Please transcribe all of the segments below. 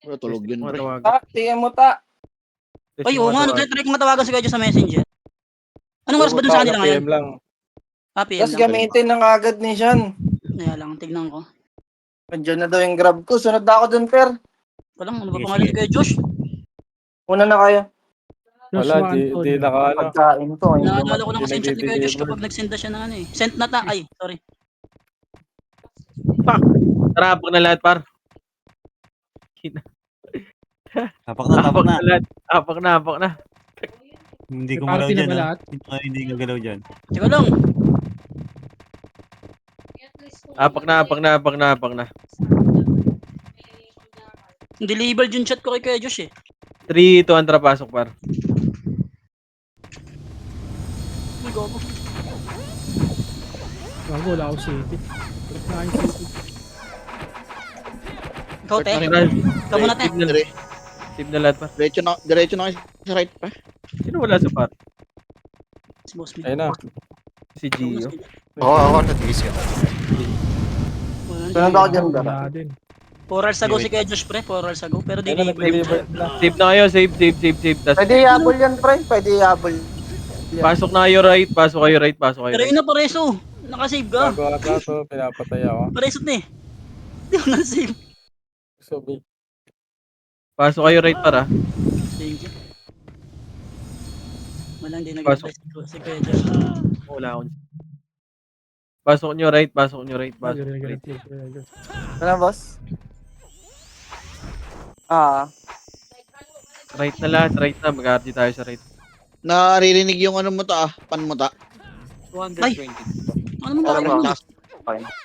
Bro, tulog yun, pre. TM mo ta. Ay, oo nga, try ko matawagan si Kuya sa messenger. Anong oras ba dun sa kanila ngayon? PM lang. PM Tapos lang. gamitin ng agad ni Sean. Kaya lang, tignan ko. Andiyan na daw yung grab ko. Sunod na ako dun, Per. Walang, ano ba pangalan ni Kuya Josh? Una na kayo. Wala, di naka ano. Pagkain to. Naalala ko lang kasi yung chat ni Kuya Josh Deliver. kapag nag-send na siya ng ano eh. Sent na ta. Ay, sorry. Tara, na lahat, par. Apak na. Apak na. Hindi ko malaw dyan, ha? Hindi gagalaw dyan. Teka lang. Apak na. Delivered yung chat ko kay Kuya Josh eh. 3, 2, Andra, pasok, par. Uy, gogo. Bago, wala ako city. Wala na yung city. Ikaw, te. Ikaw muna, te. Save na lahat, par. Diretso na kayo sa right, pa. Sino wala sa par? Si Boss Ayun na. Si Gio. Ako, nag-iisip. Sunod ako dyan, ba? Wala din. 4 hours ago si Kuya Josh, pre. 4 hours ago. Pero Ayun na, delivered yung nag-deliver chat. na. Save na kayo, save. Tas, Pwede i-abol yan, pre. Pwede i-abol. pasok na kayo right, pasok kayo right. Pero yun na, pareso. Nakasave ka. Bago ata to, pinapatay ako. Pareso na eh. Hindi ko na-save. So big. Pasok kayo right, para. Thank you. Walang di Pasok. nag-reply si Kuya Josh. Wala akong. Pasok nyo right. Ano, boss? Right na lahat, right na. Mag-RG tayo sa right. Naririnig yung ano mo ta, pan mo ta. 220. Ano mo Okay, ba?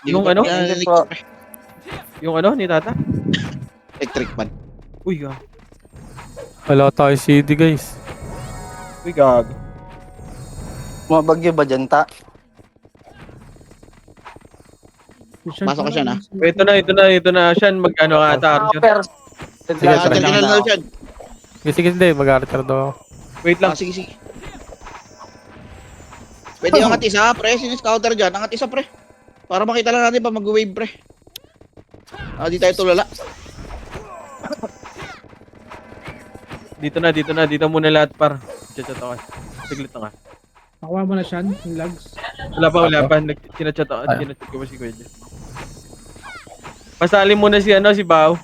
Yung ano? Naririnig po. Yung ano, ni Tata? electric pan. Uy, gag. Wala tayo CD guys. Uy, gag. Mabagyo ba dyan, ta? Pasok ka siya na. Ito na. Siyan, mag-ano ka ata, Archer. Per. Sige, Terminal na siya. Sige, hindi. Mag-archer daw ako. Wait lang. Sige. Pwede angat isa, pre. Sinis-counter dyan. Angat isa, pre. Para makita lang natin pa mag-wave, pre. Di tayo tulala. Dito muna lahat, par. Chat ako. Siglit na ka. Nakuha mo na siya, yung lags. Wala pa. Sinachat ko ba si Kuya? Pasali muna si Bao.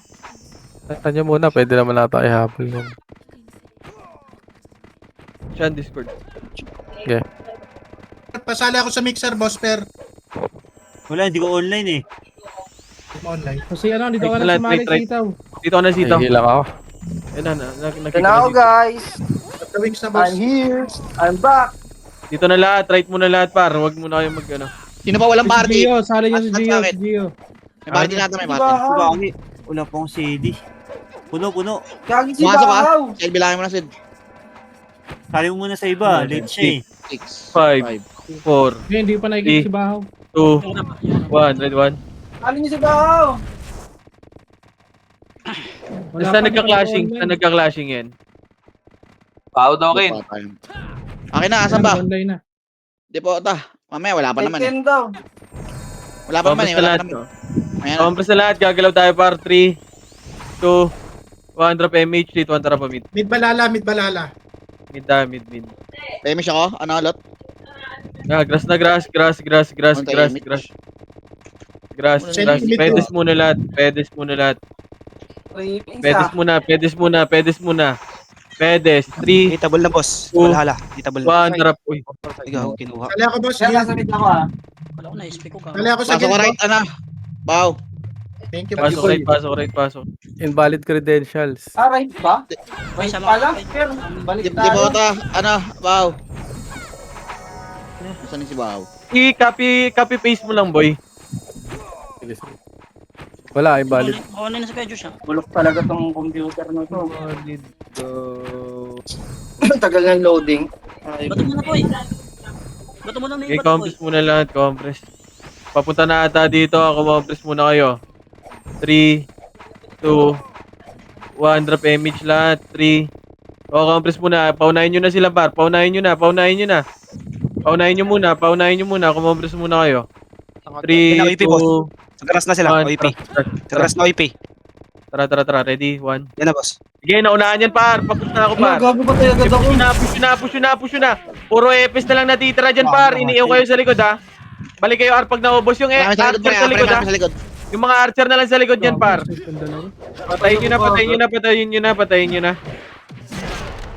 Kanya muna, pwede naman nata i-habol yun. Siya Discord. Okay. Pasali ako sa mixer, boss, per. Wala, hindi ko online eh. Online. Kasi ano, dito ka Wait, na sumali wait. sitaw. Dito ka na sitaw. Hilang ako. Ito na ako, guys. The wings na, boss. I'm here. I'm back. Dito na lahat, right muna lahat, par. Huwag muna kayo mag-ano. Sino pa walang Si party? Gio, sali niyo si At Gio. bakit? Si Gio. May party natin, may party. Bakit? Wala pong CD. Puno. Kagi si Pumasok ka. Bahaw. Sel, bilangin mo na, Sid. Sali mo muna sa iba. Late siya eh. 6, 5, 4, Hindi pa nakikita si Bahaw. 2, 1, red 1. Kali niyo si Bahaw. Wala Saan pa nagka-clashing? online. Saan nagka-clashing yan? Akin na, asan ba? Online na. Di po, ta. Mamaya, wala pa naman eh. 10 daw. Wala pa naman eh, Compress na wala lahat. pa naman. No? Ayan. Compress na lahat. Gagalaw tayo, par. 3, 2, 1 drop MH, dito 1 drop mid. Mid balala. Mid. Femish ako, ano alot? Grass na grass. Pedes muna lahat. Pedes muna. Pedes. 3, Hitable na, boss. Two, Wala. Hitable na. 1 drop. Uy. Ikaw, kinuha. Sali ako, boss. Kaya nasa mid ako, Wala ko na-SP ko ka. Sali ako sa Pasok ko guild, right, boss. ano? Wow. Thank you, Pasok boss. right. Invalid credentials. Right ba? May Right sama. pala. Per. Balik Di po, tayo. ta. Ano? Wow. Saan si Wow? I-copy paste mo lang, boy. Sige. Wala, invalid. Online na sa Kuya Josh ah. Bulok talaga tong computer na to. Solid go. Tagal ng loading. Ay, Bato mo na po eh. Bato mo lang na yung bato po I-compress muna lahat, compress. Papunta na ata dito, compress muna kayo. 3, 2, 1, drop image lahat. 3. Compress muna. Paunahin nyo na sila, par. Paunahin nyo na. Paunahin nyo muna. Compress muna kayo. 3, 2, Sagras na sila. OIP. Sagras na OIP. Tara. Ready? 1. Yan na, boss. Sige, naunahan yan, par. Papush na ako, par. Gago pa tayo agad ako. Push na. Puro EPS na lang natitira dyan, par. Iniiw kayo sa likod, ha. Balik kayo, pag naubos yung Marami sa likod, archer pre. sa likod, ha. Marami sa likod. Yung mga archer na lang sa likod yan, par. Ang dalawa. Patayin nyo na.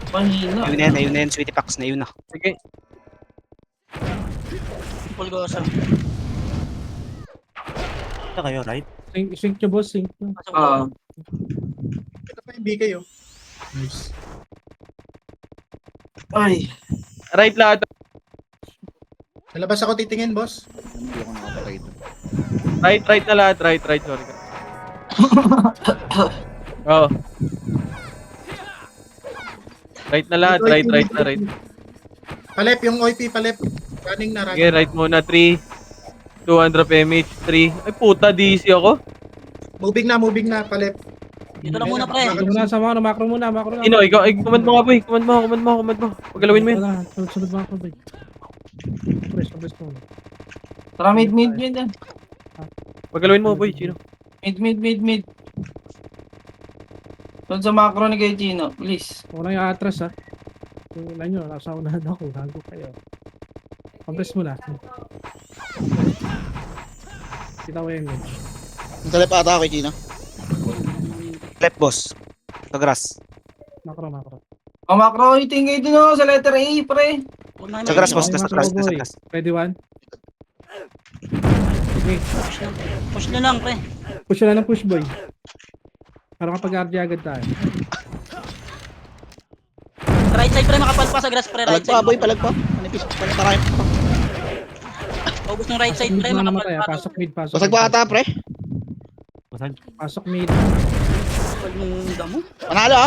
Mahina. Ayun na yan, sweetie packs na yun na. Sige. Pulgosa. Ito kayo, right? Sync nyo, boss. Sync nyo. Ito pa yung BK oh. Nice. Ay. Right lahat. Sa labas ako titingin, boss. Hindi ako nakapatay doon. Right na lahat. Right, sorry. Oh. Right na lahat, right. Palep, yung OIP, palep. Running na, Sige, right muna. 3, 200 PMH, 3. Ay puta, DC ako. Moving na, palep. Dito lang muna, pre. Dito muna sa macro muna. Ino, ikaw, command mo nga, boy. Command mo. Pagalawin mo yun. Sunod macro, boy. Press mo. Tara, mid yan. Pagalawin mo, boy. Chino. Mid. Doon sa macro ni kay Gino, please. Una yung atras, ha. Wala nyo, nasa unahan ako. Gago kayo. Compress mo na. Kita ko yung image. Sa left ata ako kay Gino. Left, boss. Sa grass. Macro. O macro, itingay din ako sa letter A, pre. Sa grass, boss. Okay, Nasa macro, grass. boy. Ready, one? Okay. Push na lang, pre. Push na ng push, boy. Para kapag-RG agad tayo. Right side, pre. Makapal pa sa grass, pre. Right Palag pa, side. boy, palag pa. Manipis, palag pa. Paubos ng right side, pre. Mid na Makapal namatay, pa. pasok mid. Basag pa ata, pre. Basag. Pasok mid. Pag mong damo.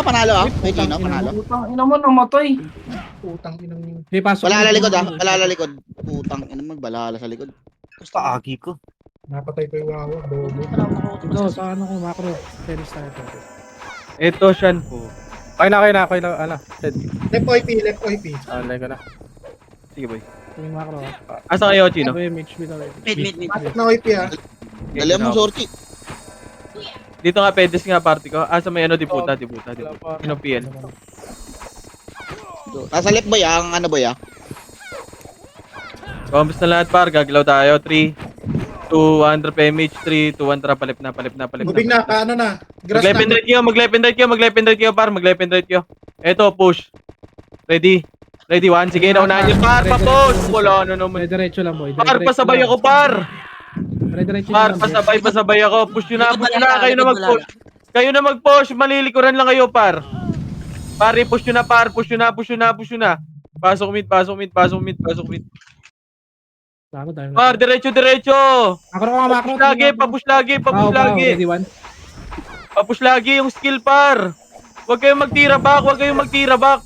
Panalo kay Gino, panalo. Putang ina mo, namatay. Putang inang... Hindi, pasok Wala mid. sa likod, ha. Wala sa likod. Putang ina, magbalala sa likod. Paagi ko. Napatay ko yung wawa, bobo. Ito, sa ano ko, macro. Tennis tayo. Ito, Shan po. Okay na. Ano? Ted. Left OIP. Online ko na. Sige, boy. Ito yung macro, ha. Asa kayo, Chino? Ito yung image, bitaw. Mid. Pasok na OIP ah. Dali mo sorti. Dito nga, pedes nga party ko. Asa may ano, diputa. Wala pa. Sino PL? Nasa left boy, ang ano boy, ah. Combos na lahat, par. Gagalaw tayo. 3, 200 PMH, 3, 200. Palip na. Moving na, paano na? Grass Mag-left and right kayo, par. Mag-left and right kayo. Eto, push. Ready, 1. Sige, naunahan nyo, par. Pa-push. Wala na naman. Diretso lang, boy. Par, pasabay ako, par. Diretso Par, lang, boy. pasabay ako. Push nyo na. Kayo na Likod mag-push. Kayo na mag-push. Malilikuran lang kayo, par. Par, push nyo na, par. Push nyo na. Pasok mid. Bago tayo. Par, diretso. Macro. Papush lagi. Ready, one? Papush lagi yung skill, par. Huwag kayong magtira back.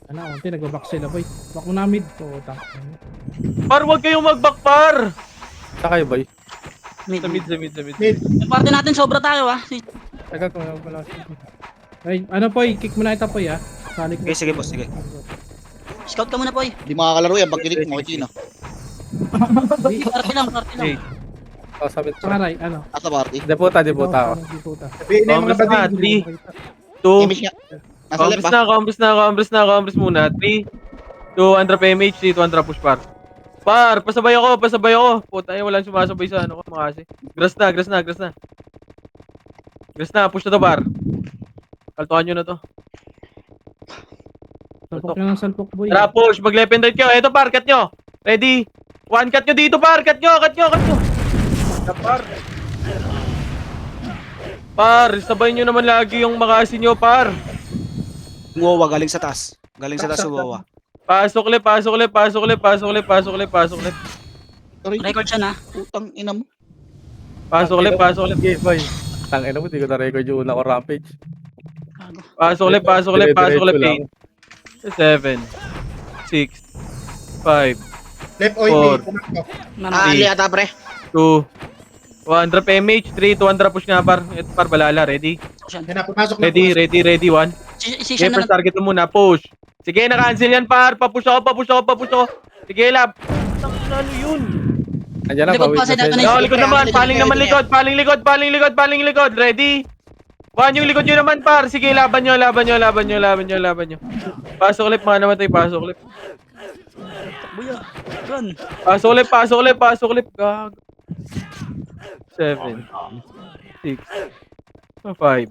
Ano, konti, nag-back sila, boy. Back mo na mid. Puta. Par, huwag kayong mag-back, par. Saan kayo, boy? Mid. Sa mid. Mid. Yung party natin, sobra tayo, ha. Tagal ko na pala. Ay, ano, boy? Kick mo na ito, boy, ha. Salik mo. Okay, sige, boss, sige. Scout ka muna, boy. Di makakalaro yan pag kinik mo kay Gino. Party lang. Okay. Oh, sabit ko. Saka right, ano? Nasa party. Deputa ako. Diputa. Sabihin na yung mga Combos na. bading. 3, 2, Image nga. Nasa left, ah. Combos muna. 3, 200 PMH, 200 push, par. Par, pasabay ako. Puta, walang sumasabay sa ano ko, makasi. Grass na, push na to, par. Kaltuhan nyo na to. Salpok na ng salpok, boy. Tara, push, mag-left and right kayo. Eto, par, cut nyo. Ready? 1, cut nyo dito, par. Cut nyo. Par. Par, sabay nyo naman lagi yung makasi nyo, par. Umuwawa, galing sa taas. Umuwawa. Pasok ulit. Sorry. Record siya, na. Putang ina mo. Pasok ulit. Okay, boy. Tangina mo, di ko na-record yung una ko rampage. Pasok ulit. Dire-diretso lang. 7, 6, 5, Left OIP. Four. Pumakbo. Ali ata, pre. 2, 200 PMH, 3, 200 push nga, par. Ito, par, balala. Ready? Yan na, pumasok na. Ready, 1. Si Okay, na first lang. target mo muna, push. Sige, na-cancel yan, par. Papush ako. Sige, lab. Ano yun? Andiyan na, Likod pawid pa, na side sila. natin. Likod naman, paling likod. Ready? One, yung likod nyo naman, par. Sige, laban nyo. Pasok ulit, mga namatay. Pasok ulit. Buya. Run. Pasok ulit. Gag. 7, 6, 5,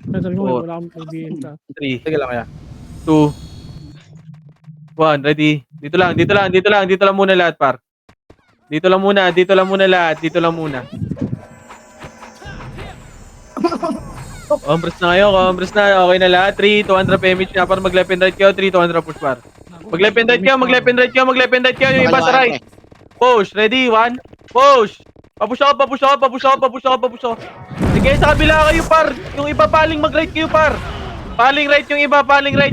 Sabi ko, Four. wala akong pagbihenta. 3, Sige lang kaya. 2, 1. Ready? Dito lang muna lahat, par. Dito lang muna lahat. Compres na kayo, Okay na lahat. 3, 200 PMH nga par. Mag-left and right kayo. 3, 200 push par. Mag-left and right kayo. Yung iba sa right. Push. Ready? 1. Push. Papush ako. Sige, sa kabila kayo par. Yung iba paling mag-right kayo par. Paling right yung iba,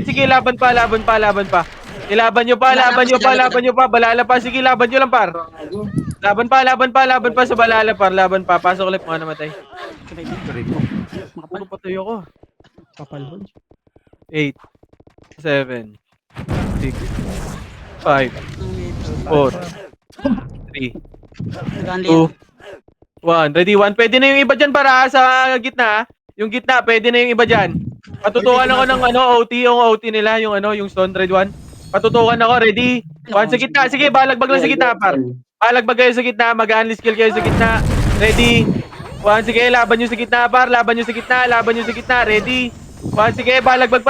Sige, laban pa. Ilaban nyo pa. Balala pa. Sige, laban nyo lang par. Laban pa sa balala par. Pasok ulit mga namatay. Puro patay ako. Kapal. 8, 7, 6, 5, 4, 3, Nag-unli. 2, 1. Ready? 1. Pwede na yung iba dyan para sa gitna. Yung gitna, pwede na yung iba dyan. Patutukan ako ng OT nila, yung stone red 1. Patutukan ako, ready? 1 sa gitna. Sige, balagbag lang sa gitna, par. Balagbag kayo sa gitna, mag-unleash skill kayo sa gitna. Ready? 1, sige, laban nyo sa gitna, par. Laban nyo sa gitna. Ready? 1, sige, balagbag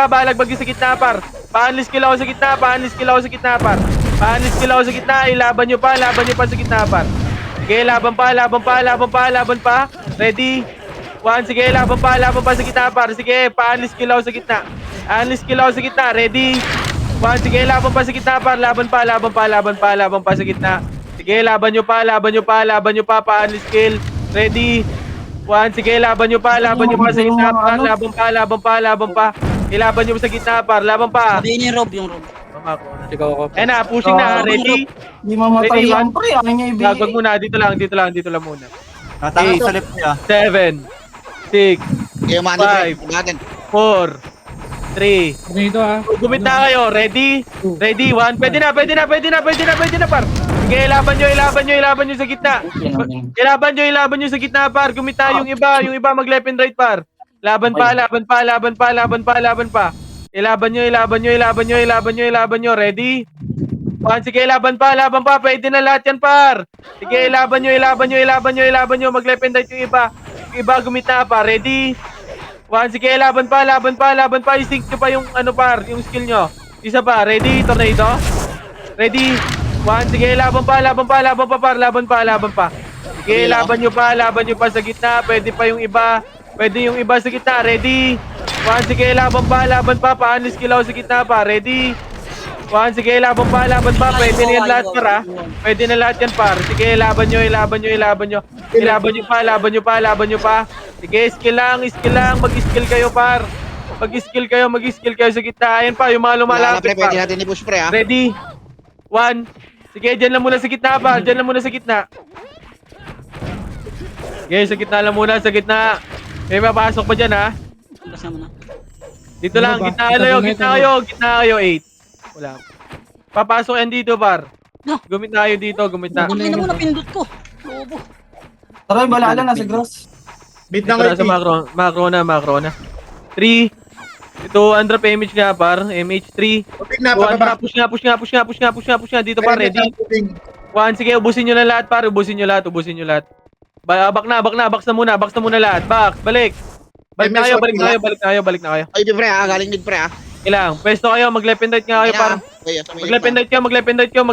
yung sa gitna, par. Pa-unleash skill ako sa gitna, par. Pa-unleash skill ako sa gitna, ilaban nyo pa sa gitna, par. Sige, laban pa. Ready? 1, sige, laban pa sa gitna, par. Sige, pa-unleash skill ako sa gitna. Ready? 1, sige, laban pa sa gitna, par. Laban pa sa gitna. Sige, laban nyo pa, pa-unleash skill. Ready? 1, sige, laban nyo pa sa gitna, par. Laban pa. Ilaban nyo sa gitna, par. Laban pa. Sabihin niyo yung rob. Ikaw ako. Ayan na, pushing na. Ready? Hindi mamatay Ready, yan, pre. Ayaw niya ibigay. Gagawag muna, dito lang muna. Tatangin sa left niya. 7, 6, Kaya Five. natin. 4, 3. Dito Gumit na kayo. Ready? 1. Pwede na, par. Sige, ilaban nyo sa gitna. Ilaban nyo sa gitna, par. Gumit na yung iba mag left and right, par. Laban pa. Ilaban nyo. Ready? 1, sige, laban pa. Pwede na lahat yan, par. Sige, ilaban nyo. Mag left and right yung iba. Yung iba gumit na, par. Ready? 1, sige, laban pa. I-sync nyo pa yung par, yung skill nyo. Isa pa, ready? Tornado? Ready? 1, sige, laban pa, par. Laban pa. Sige, laban nyo pa sa gitna. Pwede pa yung iba. Pwede yung iba sa gitna. Ready? 1, sige, laban pa. Paano skill ako sa gitna pa? Ready? 1, sige, laban pa. Pwede na yan lahat, par, ha? Pwede na lahat yan, par. Sige, laban nyo. Ilaban nyo pa. Sige, skill lang. Mag-skill kayo, par. Mag-skill kayo sa gitna. Ayan pa, yung mga lumalapit, par. Pwede natin i-push pre ha. Ready? 1. Sige, dyan lang muna sa gitna, par. Sige, sa gitna. May mapasok pa dyan, ha? Kasi mo na. Dito lang, gitna kayo. 8. Wala. Papasok yan dito, par. No. Gumit na kayo dito, Ang ina mo, napindot ko. Lobo. Taray, balala na si Gross. Mid Ito ng na OP. sa macro na. 3. Ito, under pa image nga, par. MH3. Uping na, 2, pababa. push nga. Dito, par. Ready? 1, sige, ubusin nyo na lahat, par. Ubusin nyo lahat. Back na muna lahat. Balik na kayo. Ay, pre ha. Galing mid pre ha. Ilang, pwesto kayo, mag-left and right nga kayo, par. Mag-left and right kayo,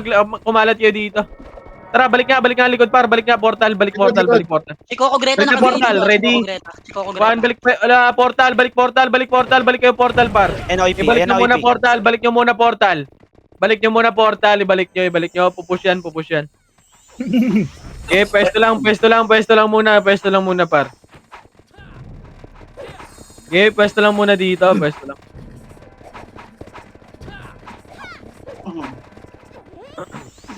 kumalat kayo dito. Tara, balik nga likod, par. Balik portal. Si Coco Greta Balik na nakabili portal, dito. ready? Si Coco Greta. 1, balik portal. Balik kayo portal, par. NOIP, Ibalik nyo muna NOIP. portal. Ibalik nyo. Pupush yan. Okay, pwesto lang muna, par. Okay, pwesto lang muna dito,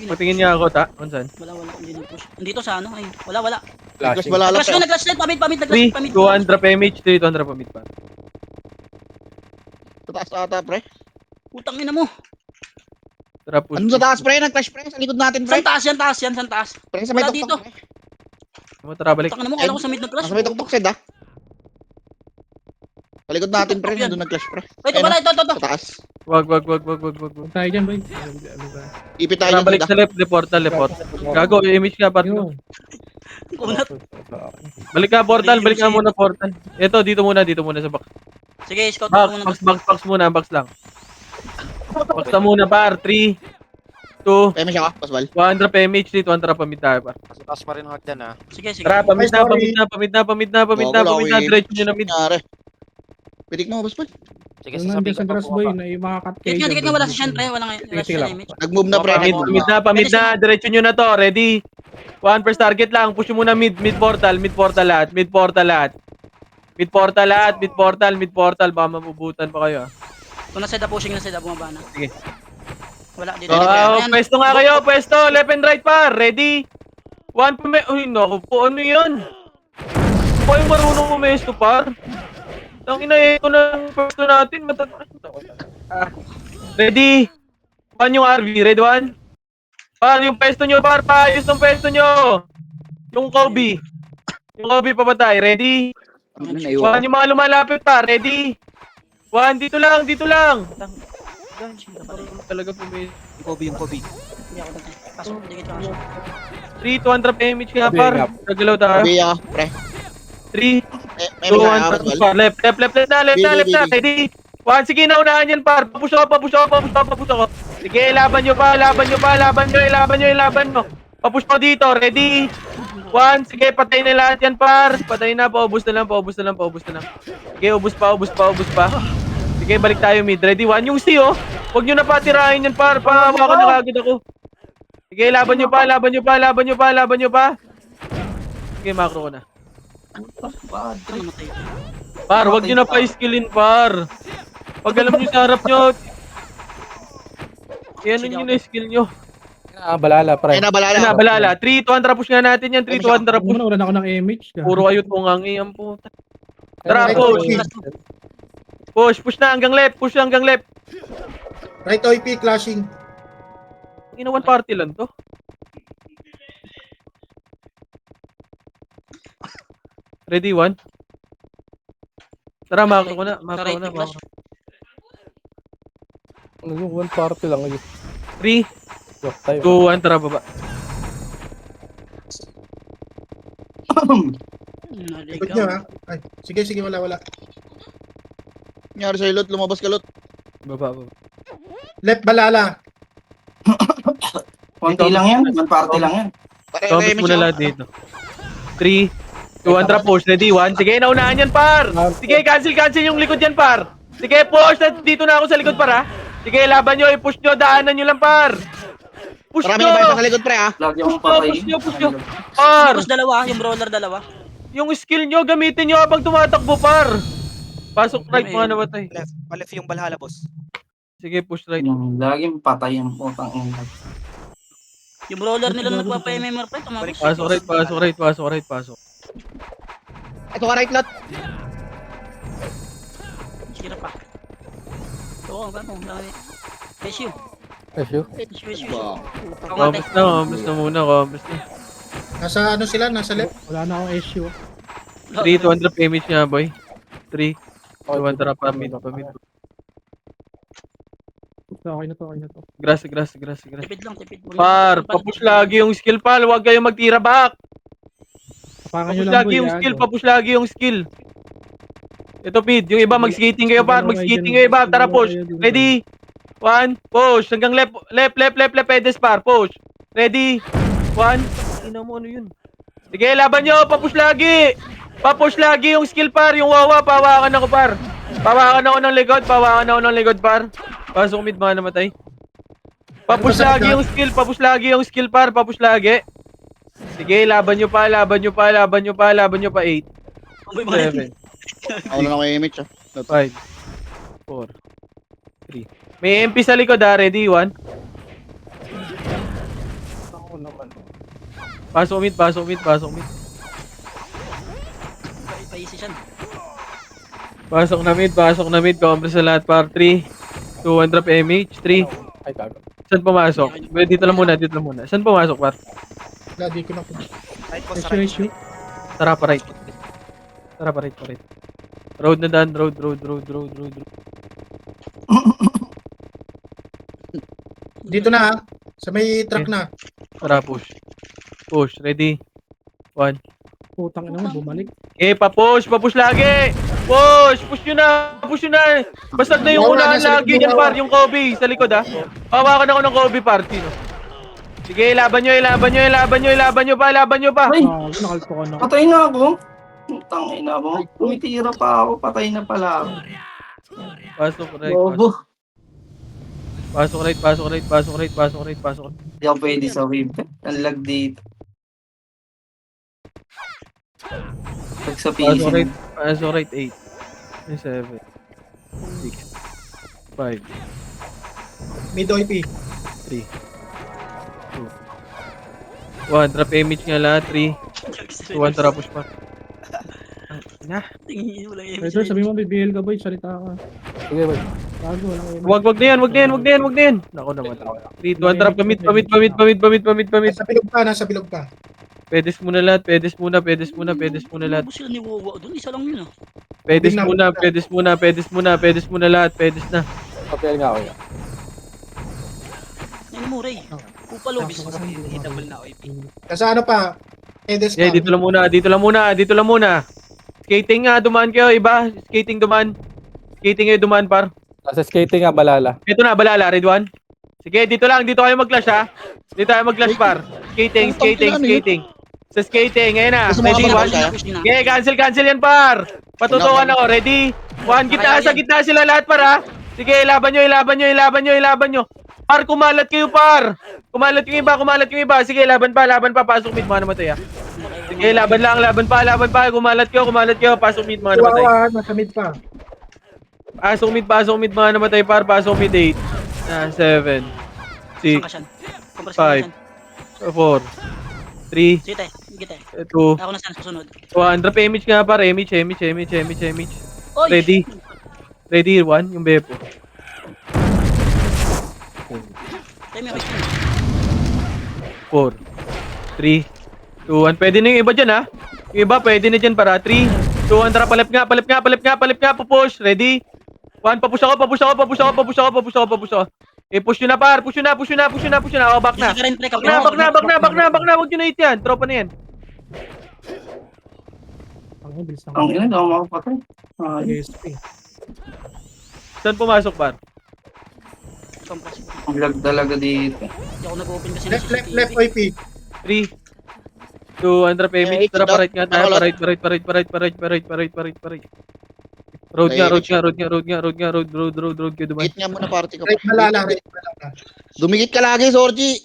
Patingin niya ako, ta? Kung saan? Wala. Hindi na push. Andito sa ano? Ay, wala. Mas Flashing. malala Nag-flash pre. na, nag-flash na. Pamit. 3, 200 PMH, 300 pamit, par. Sa taas ata pre. Putang ina mo. Tara, push. Ano sa taas pre? Nag-clash pre. Sa likod natin pre. San taas. Pre sa may Wala tuktok. dito. pre. Tara, balik. Putang ina mo, kala ko sa mid nag-flash. Nasa may tuktok sed ha. Talikod natin, pre. Nandun nag-clash, pre. Ay, ito pala, ito. Sa taas. Wag. Huwag tayo dyan, boy. Ano ba? Ipit tayo Tara, dyan, balik tita. sa left, portal. Gago, image ka, part. Yun. Kunat. Balik ka, portal. Balik ka muna, portal. Ito, dito muna sa box. Sige, scout ko muna. Box muna, box lang. Box na muna, par. 3, 2, Peme siya ka, Paswal. 100 PMH dito, 100 pamid tayo, par. Taas pa rin hard dyan ha. Sige. Tara, pamid Ay, sorry. na. Diretso nyo na mid. Nangyari. Pitik mo, Paswal. Sige, Yung nandiyan sa grass, boy, na yung makakat kayo. Dikit nga, wala si Sean, dyan, pre. Wala nga. Wala si Sige Sean lang. image. Nag-move na, pre. Pamid na. Diretso nyo na to. Ready? 1 first target lang. Push nyo muna mid portal lahat. Mid portal. Baka mabubutan pa kayo. Kung nasa pushing na sila, bumaba na. Sige. Wala, dito. Oh, pwesto nga kayo. Pwesto. Left and right pa. Ready? 1 Uy, naku po. Ano yun? Ako yung marunong umesto, par. Tangina, ito na ang pwesto natin. Ready? 1 yung RV. Ready 1? Par, yung pwesto nyo, par. Paayos ng pwesto nyo. Yung Kobe. Yung Kobe papatay. Ready? 1 yung mga lumalapit pa. Ready? 1, dito lang. Talaga pumesto. Yung Kobe. Hindi ako dito. Pasok, dikit lang siya. 3, 200 PMH kaya, par. Nagalaw tayo. Sabi ka, pre. 3, Meme 2, siya ka, 1, Paswal. par. Left na. Ready? 1, sige, naunahan yan, par. Papush ako. Sige, laban nyo. Papush ko dito. Ready? 1, sige, patay na lahat yan, par. Patay na, paubos na lang. Sige, ubos pa. Sige, balik tayo mid. Ready? 1, yung C, oh. Huwag nyo na patirahin yan, par. Pahawa na kagad ako. Sige, laban nyo pa. Sige, macro ko na. Ano namatay? Par, wag nyo na pa-skillin, par. Pag alam nyo sa harap nyo, yan nyo na skill nyo. Balala, pre. Ay, nabalala. Balala. 3, 200 push nga natin yan. 3, 200 push. Wala na ako ng image. Puro kayo tungangi ang puta. Tara, push na hanggang left. Right OP, clashing. One party lang to. Ready, 1? Tara, makro ko na. One party lang. 3, Yok tayo. 2, 1, tara baba. Ikot nyo ha. Ay, sige, wala. Nangyari sa'yo, Lot. Lumabas ka, Lot. Baba. Left balala. Konti lang yan. One party lang yan. Topic muna lahat dito. 3, 2, 1, tara push. Ready, 1. Sige, naunahan yan, par. Sige, cancel yung likod yan, par. Sige, push. Dito na ako sa likod, par, ha. Sige, laban nyo. I-push nyo. Daanan nyo lang, par. Push Marami nyo. na ba sa likod, pre, ha? Lagi akong patay. Push nyo. Par. Tapos dalawa, yung brawler dalawa. Yung skill nyo, gamitin nyo habang tumatakbo, par. Pasok right, mga namatay. Left yung Valhalla, boss. Sige, push right. Yung laging patay ang putang ina. Yung brawler nila nagpapa-MMR, pre. Tumabos. Pasok right. Ito ka, right, Lot. Sira pa. Oo, gano'n. SU. Wow. Compres na muna. Nasa ano sila? Nasa left? Wala na akong issue. 3, 200 PMH nga, boy. 3, 2, 1, tara pa mid. Okay na to. Grass. Tipid lang. Par, papush lagi yung skill, pal. Huwag kayong magtira back. Papangan nyo Papush lang, lagi boy. yung yan, skill, oh. papush lagi yung skill. Ito, Pid. Yung iba, mag-skating kayo, par. Tara, push. Ready? 1, push. Hanggang left, pedes, par. Push. Ready? 1. Ina mo, ano yun? Sige, laban nyo. Papush lagi yung skill, par. Yung wawa, pawakan ako, par. Pawakan ako ng likod, par. Pasok mid, mga namatay. Papush lagi yung skill, par. Papush lagi. Sige, laban nyo pa. 8, 7, Ako na lang yung image, ha? 5, 4, 3. May MP sa likod, ha. Ready? 1. Pasok mid. Pa-easy siya. Pasok na mid. Compres sa lahat, par. 3, 2, 1, drop MH. 3. Ay, gago. Saan pumasok? Dito lang muna. Saan pumasok, par? Wala, di ko na. Right, boss. Issue. Tara pa right. Road na daan, road. Dito na ha. Sa may truck na. Tara, push. Push, ready? 1. Putang ina mo, bumalik. Papush lagi! Push nyo na! Basta na yung Wala unahan na, sa lagi likod dyan, mo, par, yung Kobe, sa likod, ha? Hawakan ako ng Kobe, par, sino? Sige, laban nyo pa! Ay, Nakalpo ka na. patay na ako. Putang ina mo. Tumitira pa ako, patay na pala ako. Pasok right. Bobo. Pasok right. Hindi ako pwede sa wave. Ang lag dito. Pag sa PC. Pasok right, 8. 7. 6. 5. Mid OP. 3. 2. 1. Drop image nga lahat. 3. 2. 1. Tara, push pa. Tingin mo lang yung Pwede, sabi mo, BBL ka boy, salita ka. Sige, boy. Bago, walang image. Wag na yan. Nako naman. 3, 2, 1. Drop pamit. Nasa bilog pa. Pedes muna lahat. Pedes muna lahat. Ano sila ni Wawa doon? Isa lang yun ah. Pedes muna lahat. Pedes na. Papel nga ako yan. Yan mo, Ray. Upalo, bis. Double na OIP. Kasi ano pa? Edes Yeah, pa. dito lang muna. Skating nga, dumaan kayo, iba. Skating kayo dumaan, par. Nasa skating nga, balala. Ito na, balala, red 1. Sige, dito tayo mag-clash, ha. Dito tayo mag-clash, par. Skating. Sa skating, ngayon na. Gusto mo Ready, ka 1. ba Okay, cancel yan, par. Patutukan ako, ready? 1, sa gitna sila lahat, par, ha. Sige, ilaban nyo. Par, kumalat kayo, par. Kumalat yung iba. Sige, laban pa. Pasok mid, mga namatay, ha. Sige, laban pa. Kumalat kayo. Pasok mid, mga namatay. Wawa, nasa mid pa. Pasok mid, mga namatay, par. Pasok mid, 8. 7. 6. Sangkasyan. Kompres 5. 4. 3. Sige tayo. Sige tayo. 2. Ako na sana susunod. 1. Drop image nga, par. Image. Oy! Ready, 1. Yung bepo. Tayo may OIP. 4. 3. 2. 1. Pwede na yung iba dyan, ha. Yung iba, pwede na dyan, para. 3. 2. 1. Tara, palip nga. Pupush. Ready? 1. Papush ako. Push ako. Push nyo na, par. Push nyo na. O, back na. Isa ka rin, pre. Back na. Huwag nyo na hit yan. Tropa na yan. Ang bilis na Ang ina, daw makapatay. ASP. Saan pumasok, par? Kompres. Ang lag talaga dito. Hindi ako nag-open kasi ng Left CCTV. OP. 3. 2. Andra image. Tara, pa-right nga tayo. Pa-right. Road kayo duman. Hit nga muna party ka. Right balala. Dumikit ka lagi, Sorgi.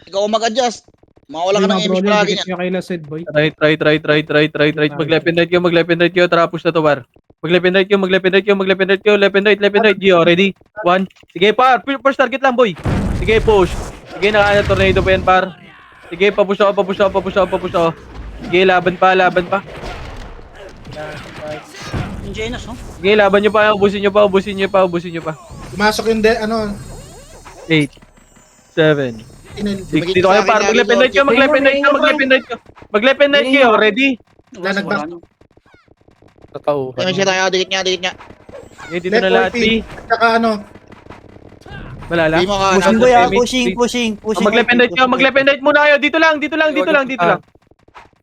Ikaw ang mag-adjust. Mawala ka ng image lagi niyan. Kaya kay Lased boy. Right. Mag-left and right kayo. Tara, push na to, par. Mag-left and right kayo. Left and right. Gio, ready? 1. Sige, par. First target lang, boy. Sige, push. Sige, tornado pa yan, par. Sige, papush ako. Sige, laban pa. Ingenious, no? Sige, laban nyo pa. Ubusin nyo pa. Pumasok yung ano. 8. 7. 6. Dito kayo, par. Mag-left and right kayo. Mag-left and right kayo. Ready? Lanagpas. Tatauhan. Ay, siya tayo. Dikit niya. Okay, dito na lahat. 3. Tsaka ano. Malala. Di mo ka. Pushing boy ah, pushing. Mag-left and right muna kayo. Dito lang.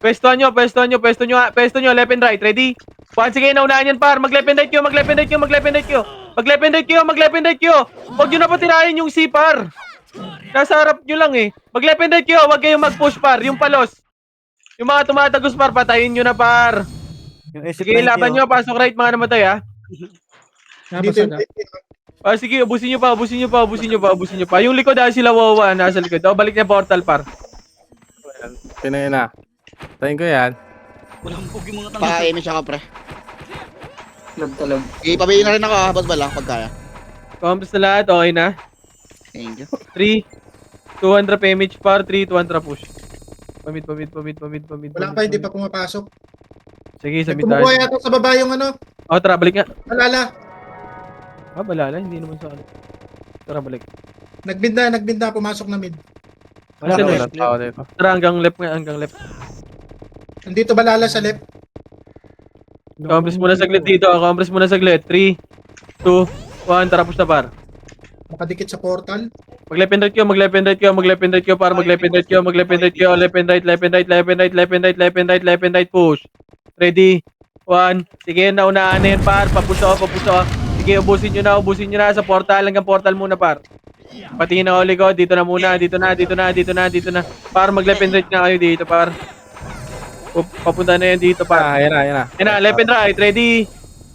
Pwesto nyo, left and right. Ready? 1, sige, naunahan yan, par. Mag-left and right kayo. Huwag nyo na patirahin yung C, par. Nasa harap nyo lang, eh. Mag-left and right kayo. Huwag kayong mag-push, par. Yung palos. Yung mga tumatagos, par, patayin nyo na, par. Sige, laban nyo. Pasok right, mga namatay, ha. Dito. Sige, ubusin nyo pa. Yung likod, sila wawa. Nasa likod. Balik niya portal, par. Pinay na. Tayin ko yan. Walang bug yung mga tanga. Pa-image ako, pre. Lag talaga. Ipabayin na rin ako, habang bala, pag kaya. Compass na lahat, okay na. Thank you. 3, 200 image, par. 3, 200 push. Pamit. Wala pa, hindi pa pumapasok. Sige, sa mid Kumukuha tayo. yata sa baba yung ano. Tara, balik nga. Balala. Balala, hindi naman sa ano. Tara, balik. Nagbid na, pumasok na mid. Wala Wala na. tao dito. Tara, hanggang left. Nandito balala sa left. Compress muna saglit dito. Compress muna saglit. 3, 2, 1. Tara, push na par. Nakadikit sa portal. Mag-left and right kayo, mag-left and right kayo, mag-left and right kayo, para mag-left and right kayo, mag-left and right kayo, left and right, left and right, left and right, left and right, left and right, left and right, push. Ready? 1. Sige, naunaan na yan, par. Papush ako, papush ako. Sige, ubusin nyo na sa portal, hanggang portal muna, par. Patingin na uli ko, dito na muna, dito na. Par, mag-left and right na kayo dito, par. Papunta na yan dito, par. Yan na. Yan na, left and right, ready?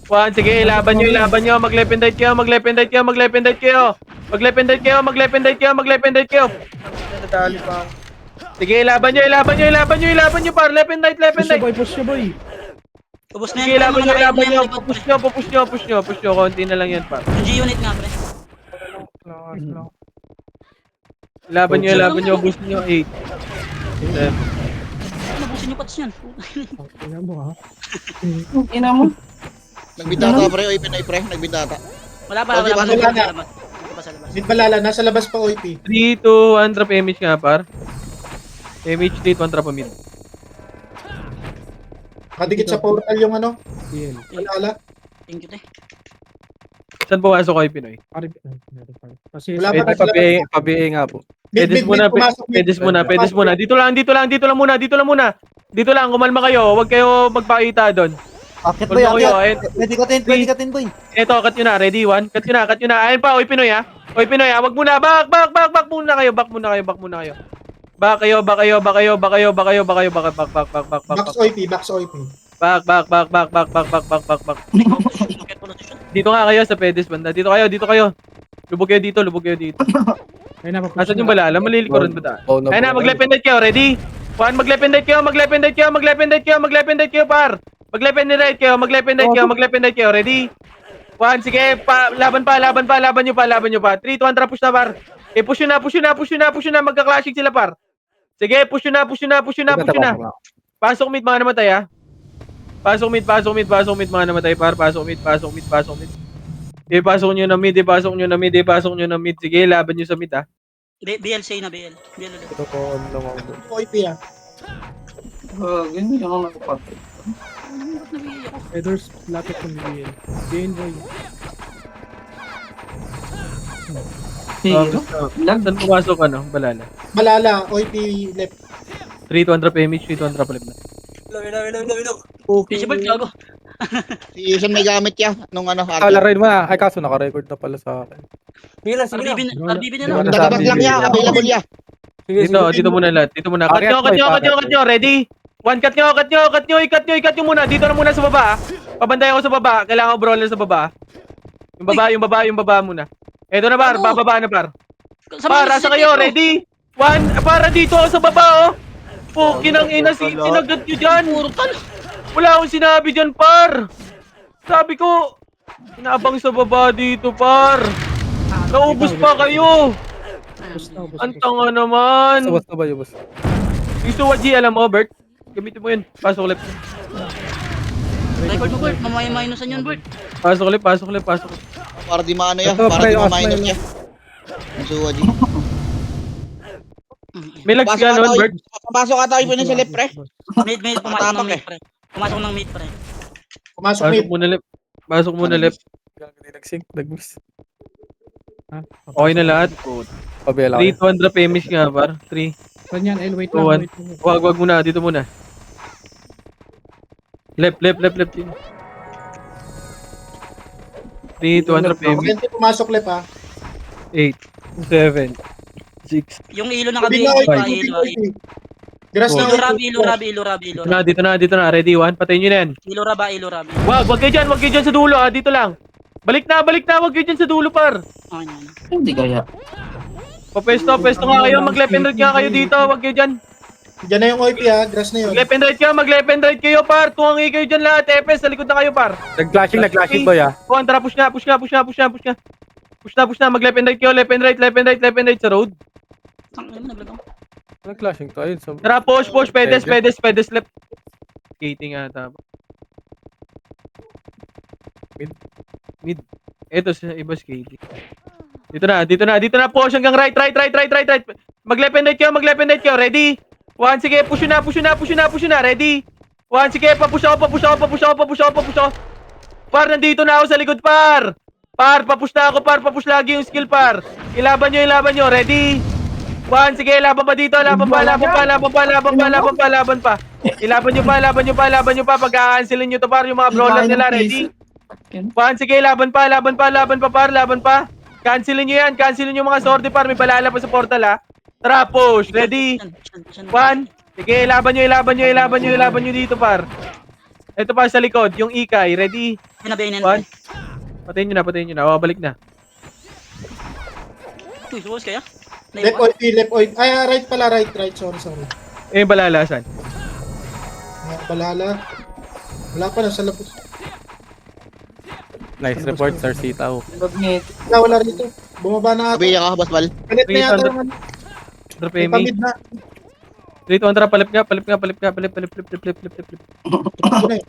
1, sige, laban nyo, mag-left and right kayo, mag-left and right kayo, mag-left and right kayo. Mag-left and right kayo, mag-left and right kayo, mag-left and right kayo. Nadali pa ako. Sige, laban nyo, par, left and right, left and right. Push niya, boy. Ubos na Sige, yan. laban nyo, push nyo, konti na lang yan, par. Yung G-unit nga, pre. Laban nyo, boost nyo, 8. 7. Ano, ubusin yung pats niyan. Tingnan mo, ha? Ina mo. Nagbintata pre, OIP na pre, nagbintata. Wala pa. Okay, Wala wala pa na. sa labas. Mid balala, nasa labas pa OIP. 3, 2, 1, drop MH nga, par. MH date, 1 drop pa mid. Nakadikit sa portal yung ano, DL. balala. Thank you, te. Saan pumasok kayo, Pinoy? Kasi Wala Pwede pa sila. pabi nga po. Pedes muna. Dito lang muna. Dito lang, kumalma kayo. Huwag kayo magpakita doon. Akit Huwag na kayo. Pwede ka tin, boy. Eto, cut nyo na. Ready? 1. Cut nyo na. Ayan pa, Oy Pinoy ha. Oy Pinoy ha. Wag muna. Back muna kayo. Back muna kayo. Back kayo. Box OIP, box OIP. Back. Dito nga kayo sa Pedes banda. Dito kayo. Lubog kayo dito. Ayun na, papush Asan yung na. balala? Malilikuran ba ta? Oh, no, Ayun na, mag-left and right kayo. Ready? 1, mag-left and right kayo, par. Mag-left and right kayo. Ready? 1, sige, laban nyo pa. 3, 2, 1, tara, push na, par. Eh, push nyo na, magka-clashing sila, par. Sige, push nyo na. Pasok mid, mga namatay, ha. Pasok mid, mga namatay, par. Pasok mid. Pasok nyo na mid. Sige, laban nyo sa mid, ha. BLC na, BL. BL ulit. Ito po, ano lang ako doon. OIP ah. Ganyan ako nakapatay. Headers, lapit ng DL. DL, boy. Lag. Saan pumasok, balala? Balala, OIP left. 3, 200 PMH, 3, 200 palib na. Visible, gago. Si Isan may gamit ya, nung Larin mo na. Ay, kaso naka-record na pala sa akin. RBB na lang. Dadabas lang ya, available ya. Dito muna lahat. Cut nyo. Ready? 1, cut nyo. I-cut nyo muna. Dito na muna sa baba. Pabantay ako sa baba. Kailangan ko brawler sa baba. Yung baba muna. Eto na, par. Bababa na, par. Par, asa kayo? Ready? 1, para dito ako sa baba, oh. Pukinang ina, sinagat nyo dyan. Wala akong sinabi dyan, par. Sabi ko, inaabang sa baba dito, par. Naubos pa kayo. Ang tanga naman. Basta ba yung boss? Yung Suwa G, alam mo, Bert? Gamitin mo yun. Pasok left. Record mo, Bert. Mamaya-minusan yun, Bert. Pasok left. Para di maano ya, Ito, para pre, di yung ma-minus asma ya. Ang suwa di. May lags ka nun, Bert? Papasok ata kayo sa left pre. Mid, pumasok ng mid, pre. Pumasok ng mid, pre. Pumasok mid. Pasok muna left. Hindi nag-sync, nag-miss. Okay na lahat. Pabela 3, 200 PMH nga, par. 3. Saan yan? Wait Two, one. lang. Wag muna. Dito muna. Left. 3, 200 PMH. Maganda pumasok left ah. 8, 7, 6. Yung ilo na Sabi na kabi, OIP, OIP. Grass na Ilo rabi. Dito na. Ready, 1. Patayin nyo na yan. Ilo raba. Wag kayo dyan sa dulo, ah. Dito lang. Balik na. Wag kayo dyan sa dulo, par. Okay na. Hindi kaya. Pesto nga kayo. Mag-left and right nga kayo dito. Wag kayo dyan. Diyan na yung OIP ah, grass na yun. Mag-left and right kayo, par. Tuwangi kayo dyan lahat. EPS, sa likod na kayo, par. Nag-flashing boy ah. Kuhan, tara, push na. Push na. Mag-left and right kayo. Left and right sa road. Tangin mo, naglag ako. Nag-flashing to. Ayun, so... Tara, push. Pedes left. Skating ata. Mid. Ito sa iba skating. Dito na. Push hanggang right. Mag-left and right kayo. Ready? 1, sige. Push na. Ready? 1, sige, papush ako. Par, nandito na ako sa likod, par. Par, papush na ako, par. Papush lagi yung skill, par. Ilaban nyo. Ready? 1, sige, laban pa dito. Laban pa. Ilaban nyo pa. Pag-a-cancelin nyo to, par. Yung mga brawler nila, ready? 1, sige, laban pa, par. Laban pa. Cancelin nyo yan. Cancelin nyo mga sorte, par. May balala pa sa portal, ha. Tara, push. Ready? 1. Sige, ilaban nyo dito, par. Ito pa sa likod, yung Ikay. Ready? Pinabayanan. 1. Patayin nyo na. O, balik na. Uy, suwas kaya? Left OP, left OP. Ay, right pala, right. Sorry. Eh, yung balalasan. Balala. Wala pa, nasa labas. Nice report, Sir Sitaw. Wala rito. Bumaba na ata. Sabi ka, Boss Val. Palit na yata yung ano. Drop May Amy. pamid na. 3, 2, 1, tara. Palip nga. Flip. Ano eh.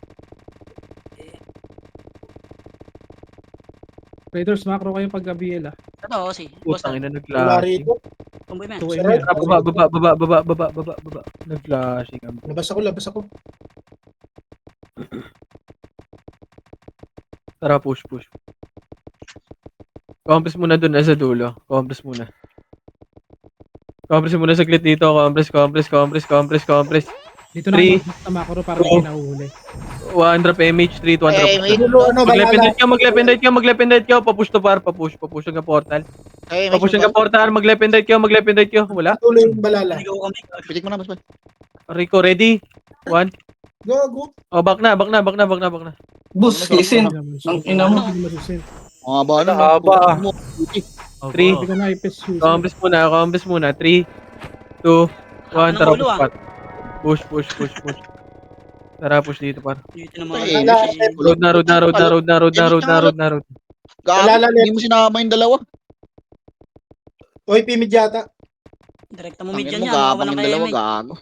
Raiders, macro kayo pag-BL ah. Ito, si boss Putang na. ina, Wala nag-flashing. rito. Tumboy mo yan. Tuwing Sarap. yan. Baba. Nag-flashing. Labas ako. Tara, push. Compress muna dun, nasa dulo. Compress muna saglit dito. Compress. Dito na Three. ako na macro para may nahuhuli. 1 drop MH, 3, 2, 1 drop. Dulo, ano, balala. Mag-left and right ka. Papush to par. Papush ang portal. Ay, Papush ang portal. Mag-left and right ka. Wala. Dulo yung balala. Ligaw kami. Pitik mo na, Boss Val. Rico, ready? 1. Go. Oh, back na. Boss, kisin. Ang ina mo. Hindi masusin. Mga ba, ano? Haba. Mo. 3. Hindi ka na ipis shoes. Compress muna. 3, 2, 1. Tara, Ulo, push. Tara, push dito, par. Dito naman. Ay, Road na. Gago, hindi mo sinama yung dalawa. OP mid yata. Direkta mo mid Tangin yan mo, yan. gabang Walang yung kaya dalawa, may. gago.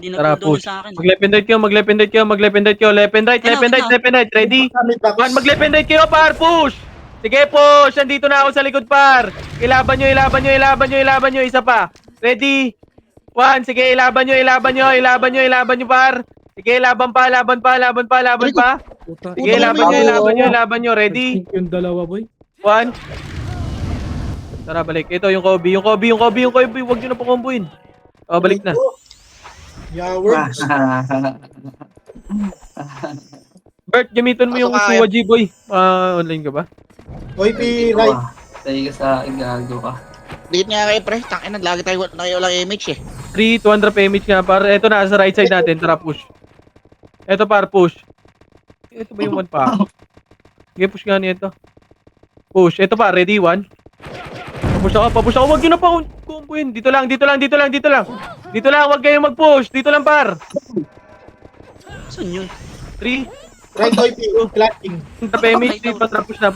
Hindi Tara, nagpudo push. sa akin. Mag-left and right kayo. Left and right. Ready? Mid box. 1, mag-left and right kayo, par. Push! Sige, push! Andito na ako sa likod, par. Ilaban nyo. Isa pa. Ready? 1, sige, ilaban nyo, par. Sige, laban pa. Puta. Sige, laban nyo. Ready? Yung dalawa boy. 1. Tara, balik. Ito, yung Kobe. Huwag nyo na pakomboin. O, balik na. Yawards. Bert, gamitin mo yung Pasok Suwa G-Boy. Online ka ba? OP right. Tayo ka sa akin, gago ka. Dikit nga kayo, pre. Tangin na, lagi tayo lang image eh. 3, 200 image nga, par. Ito na, sa right side natin. Tara, push. Ito, par, push. Ito ba yung 1 pa? Sige, push nga nito. Push. Ito pa, ready? 1. Papush ako. Huwag nyo na pa kumpuin. Dito lang. Huwag kayong mag-push. Dito lang, par. Saan yun? 3, Right OP. Clapping. 200 image. 3, push na.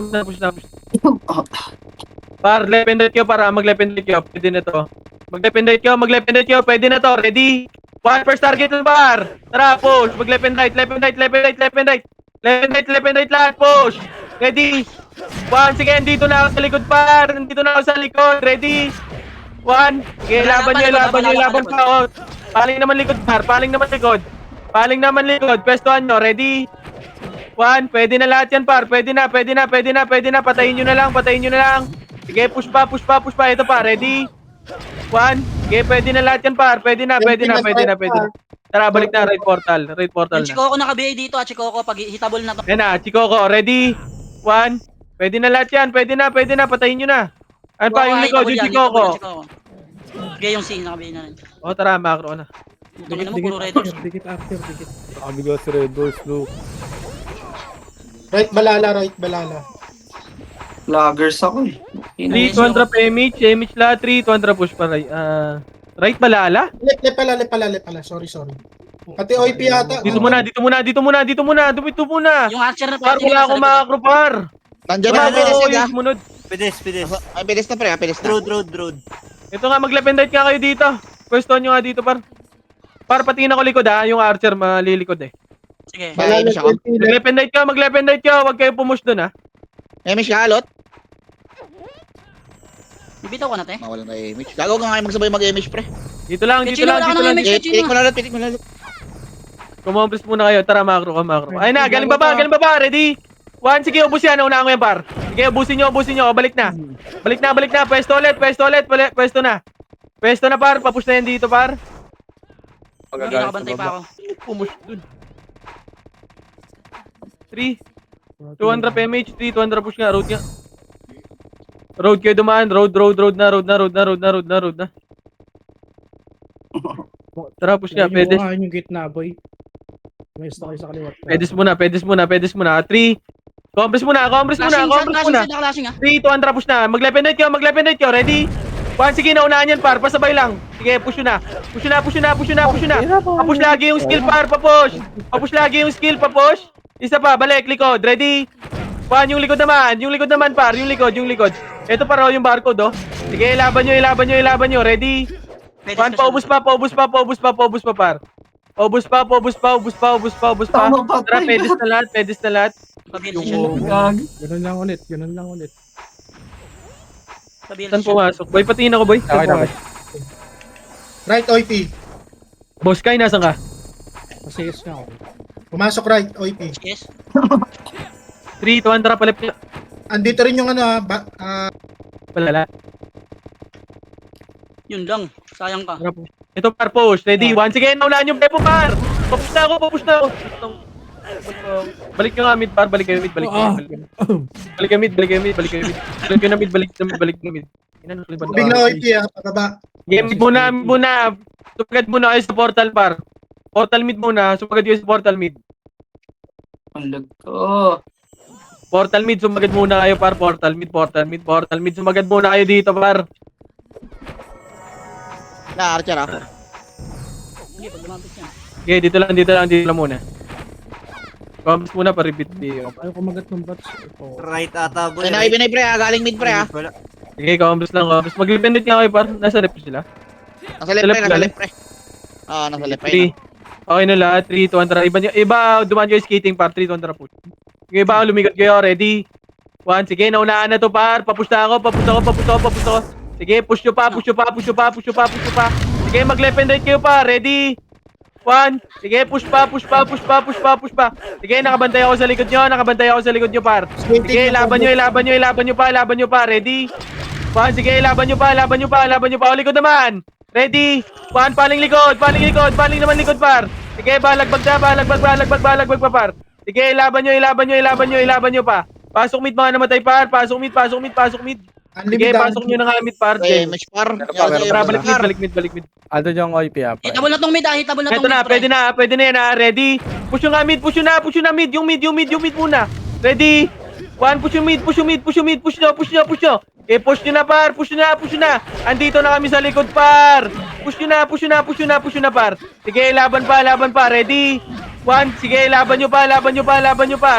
Par, left and right kayo, para mag-left and right kayo. Pwede na to. Mag-left and right kayo. Pwede na to. Ready? 1, first target na, par. Tara, push. Mag-left and right. Left and right lahat. Push. Ready? 1, sige, dito na ako sa likod, par. Ready? 1, sige, laban pa. Oh. Paling naman likod. Pwestuhan nyo. Ready? 1, pwede na lahat yan, par. Pwede na. Patayin nyo na lang. Sige, push pa. Ito pa, ready? 1, sige, pwede na lahat yan, par. Pwede na. Tara, balik na, right portal Yung na. Chikoko naka-BA dito at Chikoko pag hitable na to. Yan na, Chikoko, ready? 1, pwede na lahat yan. Pwede na. Patayin nyo na. Ano pa, yung likod, yung Chikoko. Sige, yung C naka-BA na rin. O, tara, macro na. Tungin mo, puro Raiders. Dikit after. Kami ga si Red Doors, Luke. Right balala. Vloggers ako eh. 3, 200 image lahat. 3, 200 push pa. Right balala? Left pala. Sorry. Pati OP yata. Dito muna. Dumito muna. Yung Archer na Par, pwede wala akong makakro, par. Nandiyan Wala na, ako, pilis yung na. sumunod. Pides. Ay, pilis na, pre. Pilis na. Road. Ito nga, mag-left and right ka kayo dito. Pwesto nyo nga dito, par. Par, patingin ako likod, ha. Yung Archer, malilikod eh. Sige. Kaya image ako. Mag-left and right ka. Huwag kayo pumush dun, ha. Image ka, halot. Ibitaw ko na, te. Mawalan na image. Gago ka nga magsabay mag-image, pre. Dito lang. Pitik mo na lang. Pitik mo na, halot. Kumompres muna kayo. Tara, macro ka, macro. Ay na, galing baba, ready? 1, sige, ubus yan. Unahan ko yan, par. Sige, ubusin nyo. Balik na. Balik na. Pwesto ulit. Pwesto na. Pwesto na, par. Papush na yan dito, par. Hindi Magagalit sa nakabantay pa baba. ako. Pumush dun. 3, 200 PMH, 3, 200 push nga, road nga. Road kayo dumaan, road na. Tara, push nga, pedes. Yung gitna, boy. May stock sa kaliwat. Pedes muna. 3, compress muna. Flashing ah. 3, 200 push na. Mag-lepenate kayo, ready? 1, sige, naunahan yan, par, pasabay lang. Sige, push na. Push na. Papush lagi yung skill, par, papush. Papush. Isa pa, balik, likod, ready? 1, yung likod naman, par, yung likod. Ito pa yung barcode, oh. Sige, ilaban nyo, ready? 1, paubos pa, par. Paubos pa. Tama pa, Tara, tay. pedes na lahat. Pabilis Ganun lang ulit. Saan pumasok? Boy, patingin ako, boy. Saan Okay. pumasok? Right, OP. Boss, Kai, nasan ka? Masayos nga ako. Pumasok right, OP. Yes. 3, 200, palip niya. Andito rin yung Palala. Yun lang. Sayang ka. Ito, par, push. Ready? 1, sige, naunahan yung pepo, par. Papush na ako. Balik nyo nga mid, par. Balik kayo mid. Balik kayo mid. Balik na mid. Big na OP pababa. Game mid muna. Sumagad muna kayo sa portal, par. Portal mid muna. Sumagad kayo sa portal mid. Ang lag ko. Portal mid, sumagad muna kayo, par. Portal mid. Sumagad muna kayo dito, par. Na, Archer ah. Hindi, pag lumapit yan. Okay, dito lang muna. Comes muna, pa-repeat di. Ayaw kumagat ng bats. Ito. Right ata, boy. Ay, nakipinay pre ah. Galing mid pre ah. Sige, comes lang. Mag-dependent nga kayo, par. Nasa rep sila. Nasa left pre. Ah, nasa left pre. 3. Okay na lahat. 3, 200. Iba, dumaan kayo skating, par. 3, 200 push. Yung iba, lumikot kayo. Ready? 1, sige, naunahan na to, par. Papush ako. Sige, push nyo pa. Sige, mag-left and right kayo pa. Ready? 1. Sige, push pa. Sige, nakabantay ako sa likod nyo, par. Sige, laban nyo pa. Ready? 1, sige, laban nyo pa. O, likod naman. Ready? 1, paling likod, par. Sige, balagbag pa, par. Sige, laban nyo pa. Pasok mid, mga namatay, par. Pasok mid. Sige, pasok nyo na nga mid, par. Eh, match par. Tara, balik mid. Ando yung OP ah. pre. Hitable na tong mid ah. Ito na, pwede na yan ah. Ready? Push nyo nga mid, push nyo mid. Yung mid muna. Ready? 1, push yung mid. Push nyo. Eh, push nyo na, par. Push na. Andito na kami sa likod, par. Push nyo na, par. Sige, laban pa. Ready? 1, sige, laban nyo pa.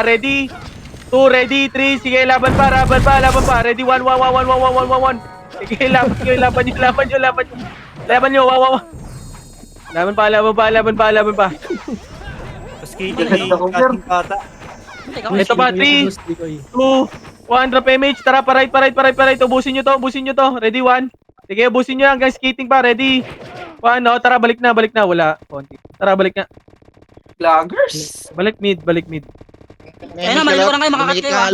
Ready? 2, ready? 3, sige, laban pa. Ready? 1. Sige, laban nyo. Laban pa. Skating ni bata. Ito pa, 3, 2, 100 PMH. Tara, pa right. Ubusin nyo to. Ready, 1. Sige, ubusin nyo hanggang skating pa. Ready? 1, no? Tara, balik na. Wala. Konti. Tara, balik na. Vloggers. Balik mid. Ayun na, maliligo na kayo. Makakat kayo ah.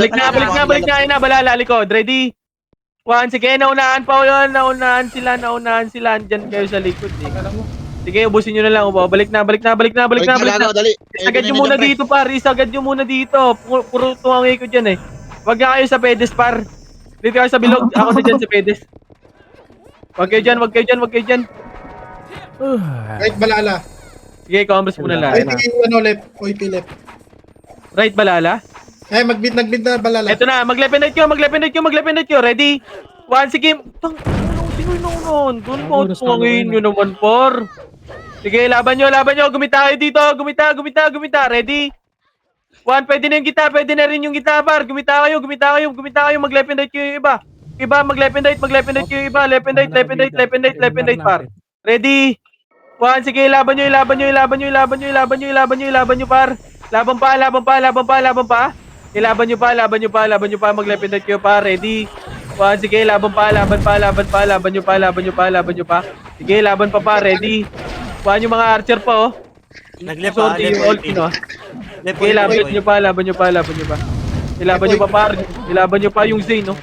Balik na. Ayun na, balala, likod. Ready? 1, sige, naunahan pa yun. Naunahan sila. Andyan kayo sa likod. Sige, ubusin nyo na lang. Balik na. Dali. Isagad nyo muna dito, par. Puro tumangay ko dyan eh. Wag na kayo sa pedes, par. Dito kayo sa bilog. Ako na dyan sa pedes. Wag kayo dyan. Right, balala. Sige, commerce muna Right, lang. left. OP left. Right, balala. Nagbid na balala. Eto na, mag-lepenate kyo. Ready? 1, sige. Sino noon? Doon po, tumangin nyo naman, par. Sige, laban nyo. Gumita kayo dito. Gumita. Ready? 1, pwede na rin yung gita, par. Gumita kayo. Mag-left and right kayo yung iba. Mag-left and right kayo yung iba. Left and right, par. Ready? 1, sige, laban nyo, par. Laban pa. Ilaban nyo pa. Mag-left and right kayo, par. Ready? 1, sige, laban pa. Laban nyo pa. Sige, laban pa. Ready? 1, yung mga archer pa, oh. Naglep So, pa, yung left all OIP. no? Left Okay, OIP. laban nyo pa, laban nyo pa, laban nyo pa. Ilaban nyo pa, par. Ilaban nyo pa yung Zane, no?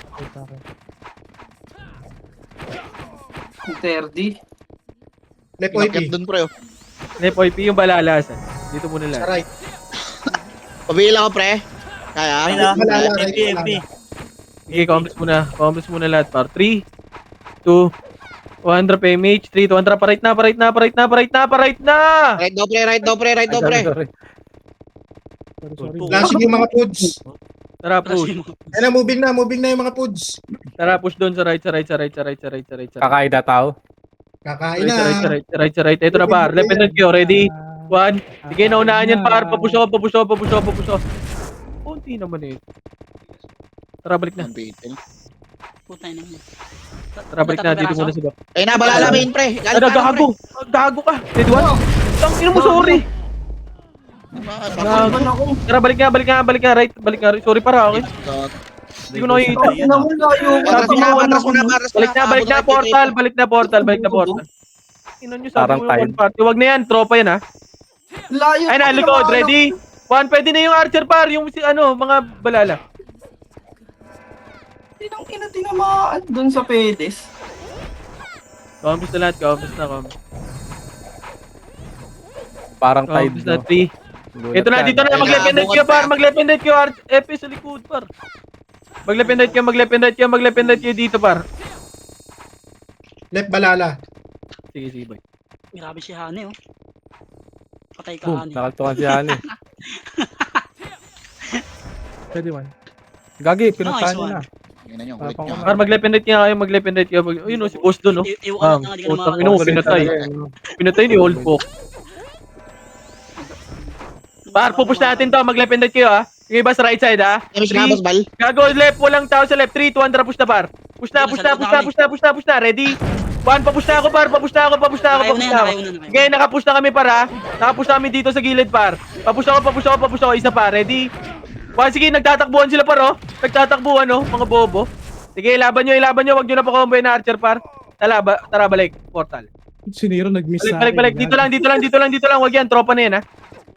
30. Left OIP. Pinakit dun pre. Left OIP yung balalasan. Dito muna Sa lang. right. Pabila ko pre. Kaya. Ay na. Malala, MP, right, MP. Okay, complex muna. Complex muna lahat, par. 3, 2, 100 PMH. 3, 200. Parait na, parait na, parait na, parait na, parait na! Right daw pre, right daw pre, right daw pre. Sorry. Sorry. Flashing yung mga foods. Tara, push. Ayun na, moving na yung mga foods. Tara, push doon sa right, sa right, sa right, sa right, sa right, sa right, sa right. Kakaida tao. Kakain Right, sa right, sa na. right, sa right, sa right. Ito na, par. Left and right kayo. Ready? 1. Sige, naunahan yan, par. Papush ako, papush ako, papush ako, papush ako. Kunti naman eh. Tara, balik na. Putay na yun. Tara, balik na. Dito muna sa back. Ay na, balala main pre. Ano, gago? Gago ka. Ready, 1. Tangina mo, sorry. Ano ako? Tara, balik nga, balik nga, balik nga, right, balik nga, right. Sorry para, okay? Hindi ko nakikita. Ano mo layo? Atras mo na, atras mo Balik na, balik na, portal, balik na, portal, balik na, portal. Inon nyo, sabi Parang mo yung time. one party. Huwag na yan, tropa yan, ha? Layo. Ay na, likod, ready? 1, pwede na yung archer par, yung si, ano, mga balala. Tinang ina tinamaan dun sa pedes. Combos na lahat, combos na, combos. Parang tide. Combos na, No? 3. Ito na, dito na, mag-left and right kayo, par, mag-left and right kayo, FP sa likod, par. Mag-left and right kayo, mag-left and right kayo, mag-left and right kayo dito, par. Left balala. Sige, sige, boy. Grabe si Hane, oh. Patay ka, Boom, Hane. nakaltukan si Hani. Pwede one. Gagi, pinuntahan Nice niyo one. na. Tingnan nyo, kulit nyo. Par, mag-left and right kayo, mag-left and right kayo. Ayun, oh, si boss doon, oh. Iwan na nga, di ka na Putang makakagawa. ino, pinatay. Pinatay ni Old Folk. Par, pupush natin to. Mag-left and right kayo, ha. Yung iba sa right side, ha. Damage na, boss bal. Gago, left. Walang tao sa left. 3, 200, push na, par. Push na, push na, push na, push na, push na, push na. Ready? 1, papush na ako, par. Papush na ako, papush na ako, Nakayaw na papush yan, na ako. nakayaw na, nakayaw Sige, nakapush na kami, par, ha. Nakapush na kami dito sa gilid, par. Papush ako, papush ako, papush ako. Isa pa. Ready? 1, sige, nagtatakbuhan sila, par, oh. Nagtatakbuhan, oh. Mga bobo. Sige, ilaban nyo, ilaban nyo. Wag nyo na pa combo na archer, par. Tara, balik. Portal. Si Nero nag-miss Balik, sa balik, akin. balik. Dito lang, dito lang, dito lang, dito lang. Wag yan, tropa na yan, ha.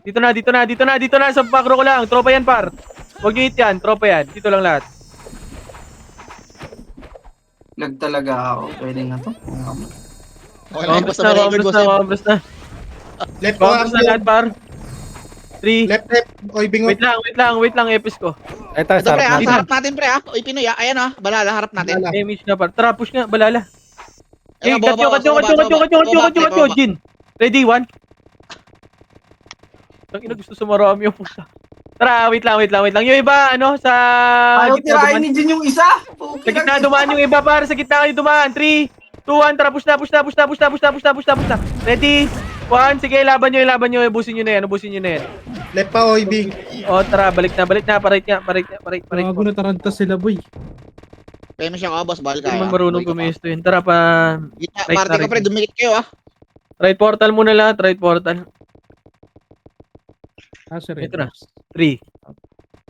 Dito na, dito na, dito na, dito na. Sa pakro ko lang. Tropa yan, par. Wag nyo hit yan, tropa yan. Dito lang lahat. Lag talaga ako. Pwede na to. Okay na, Compres basta na, may record, compres boss. na, compres na. Left Compres na lahat, par. 3. Left. Oibing Wait lang, epis ko. Ito, Ito pre, ha. sarap Sa na. harap natin pre, ha. Uy, Pinoy, ha. Ayan, ha. Balala, harap natin. Damage na, par. Tara, push nga, balala. Eh, Ayan, cut nyo, baba, cut nyo, baba, cut nyo, cut nyo, baba, cut nyo, cut nyo, baba, cut nyo, cut nyo, Jin. Ready, 1. Ang ina, gusto sumarami yung puta. Tara, wait lang. Yung iba, ano, sa Ayaw gitna tirahin dumaan. ni Jin yung isa. Sa gitna dumaan yung iba, par. Sa gitna kayo dumaan. 3, 2, 1. Tara, push na. Ready? 1. Sige, laban nyo. Ubusin nyo na yan. Left pa Oibing. O, tara, balik na. Parait nga. Gago na tarantas sila, boy. Peme siya ka, boss bal. Hindi Kaya. naman marunong Uy, ka pa. gumisto yun. Tara pa. Gitna, Right party na, ko pre, right. dumikit kayo, ha. Right portal muna lahat. Right portal. Si Ito na. Raiders. 3,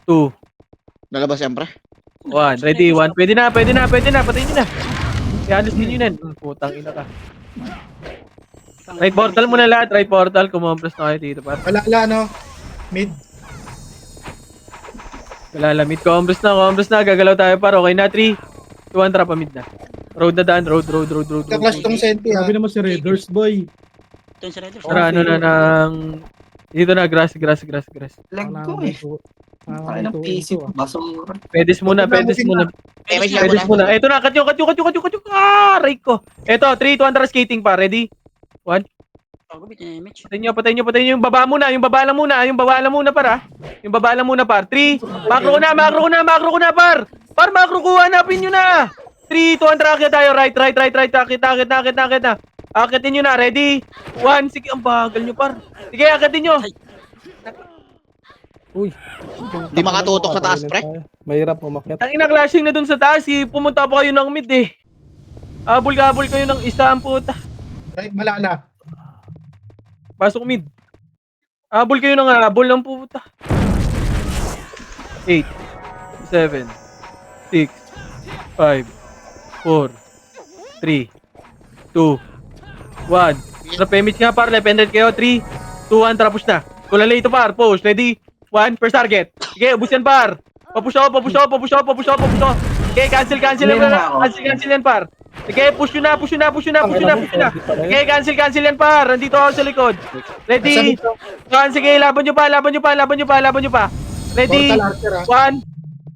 2, Lalabas siyempre. 1. Ready? 1. Pwede na. Patayin nyo na. I-alis din yun yan. Putang ina ka. Right portal muna lahat. Right portal. Kumompres na kayo dito, par. Balala, no? Mid. Lalamit. Kumompres na. Gagalaw tayo, par. Okay na. 3, 2, 1. Tara, pamid na. Road na daan. Road. Kaklas tong senti, ha? Grabe naman si Raiders, boy. Ito yung si Raiders. Tara, ano na ng... Dito na. Grass. Lag Wala ko akong eh. ito. Ay, ng PC. Basura. Pedes muna. Peme siya Pedes muna. muna. Eto na. Cut nyo. Aray ko. Eto. 3, 2, 1. Skating, par. Ready? Gago, bitin na image. Patayin nyo. Yung baba muna. Yung baba lang muna, par, ha? Yung baba lang muna, par. 3. Makro ko na, par. Par, makro ko. Hanapin nyo na. 3, 2, 1. Akit tayo. Right. Akit na. Akitin nyo na. Ready? 1. Sige, ang bagal nyo, par. Sige, akitin nyo. Uy. Di makatutok sa taas, pre. Mahirap umakyat. Ang ina-clashing na dun sa taas. Pumunta pa kayo ng mid, eh. Abol kayo ng isa, ang puta. Right balala. Pasok mid. Abol kayo ng puta. 8, 7, 6, 5, 4, 3, 2, 1. Sa pemit nga, par. Left-handed kayo. 3, 2, 2, 1, tara, push na. Kulalay ito, par. Push. Ready? 1, first target. Sige, ubus yan, par. Papush ako. Okay, cancel yan, par. Sige, push yun na. Sige, cancel yan, par. Nandito ako sa likod. Ready? 1, sige, laban nyo pa. Ready? Portal archer, 1.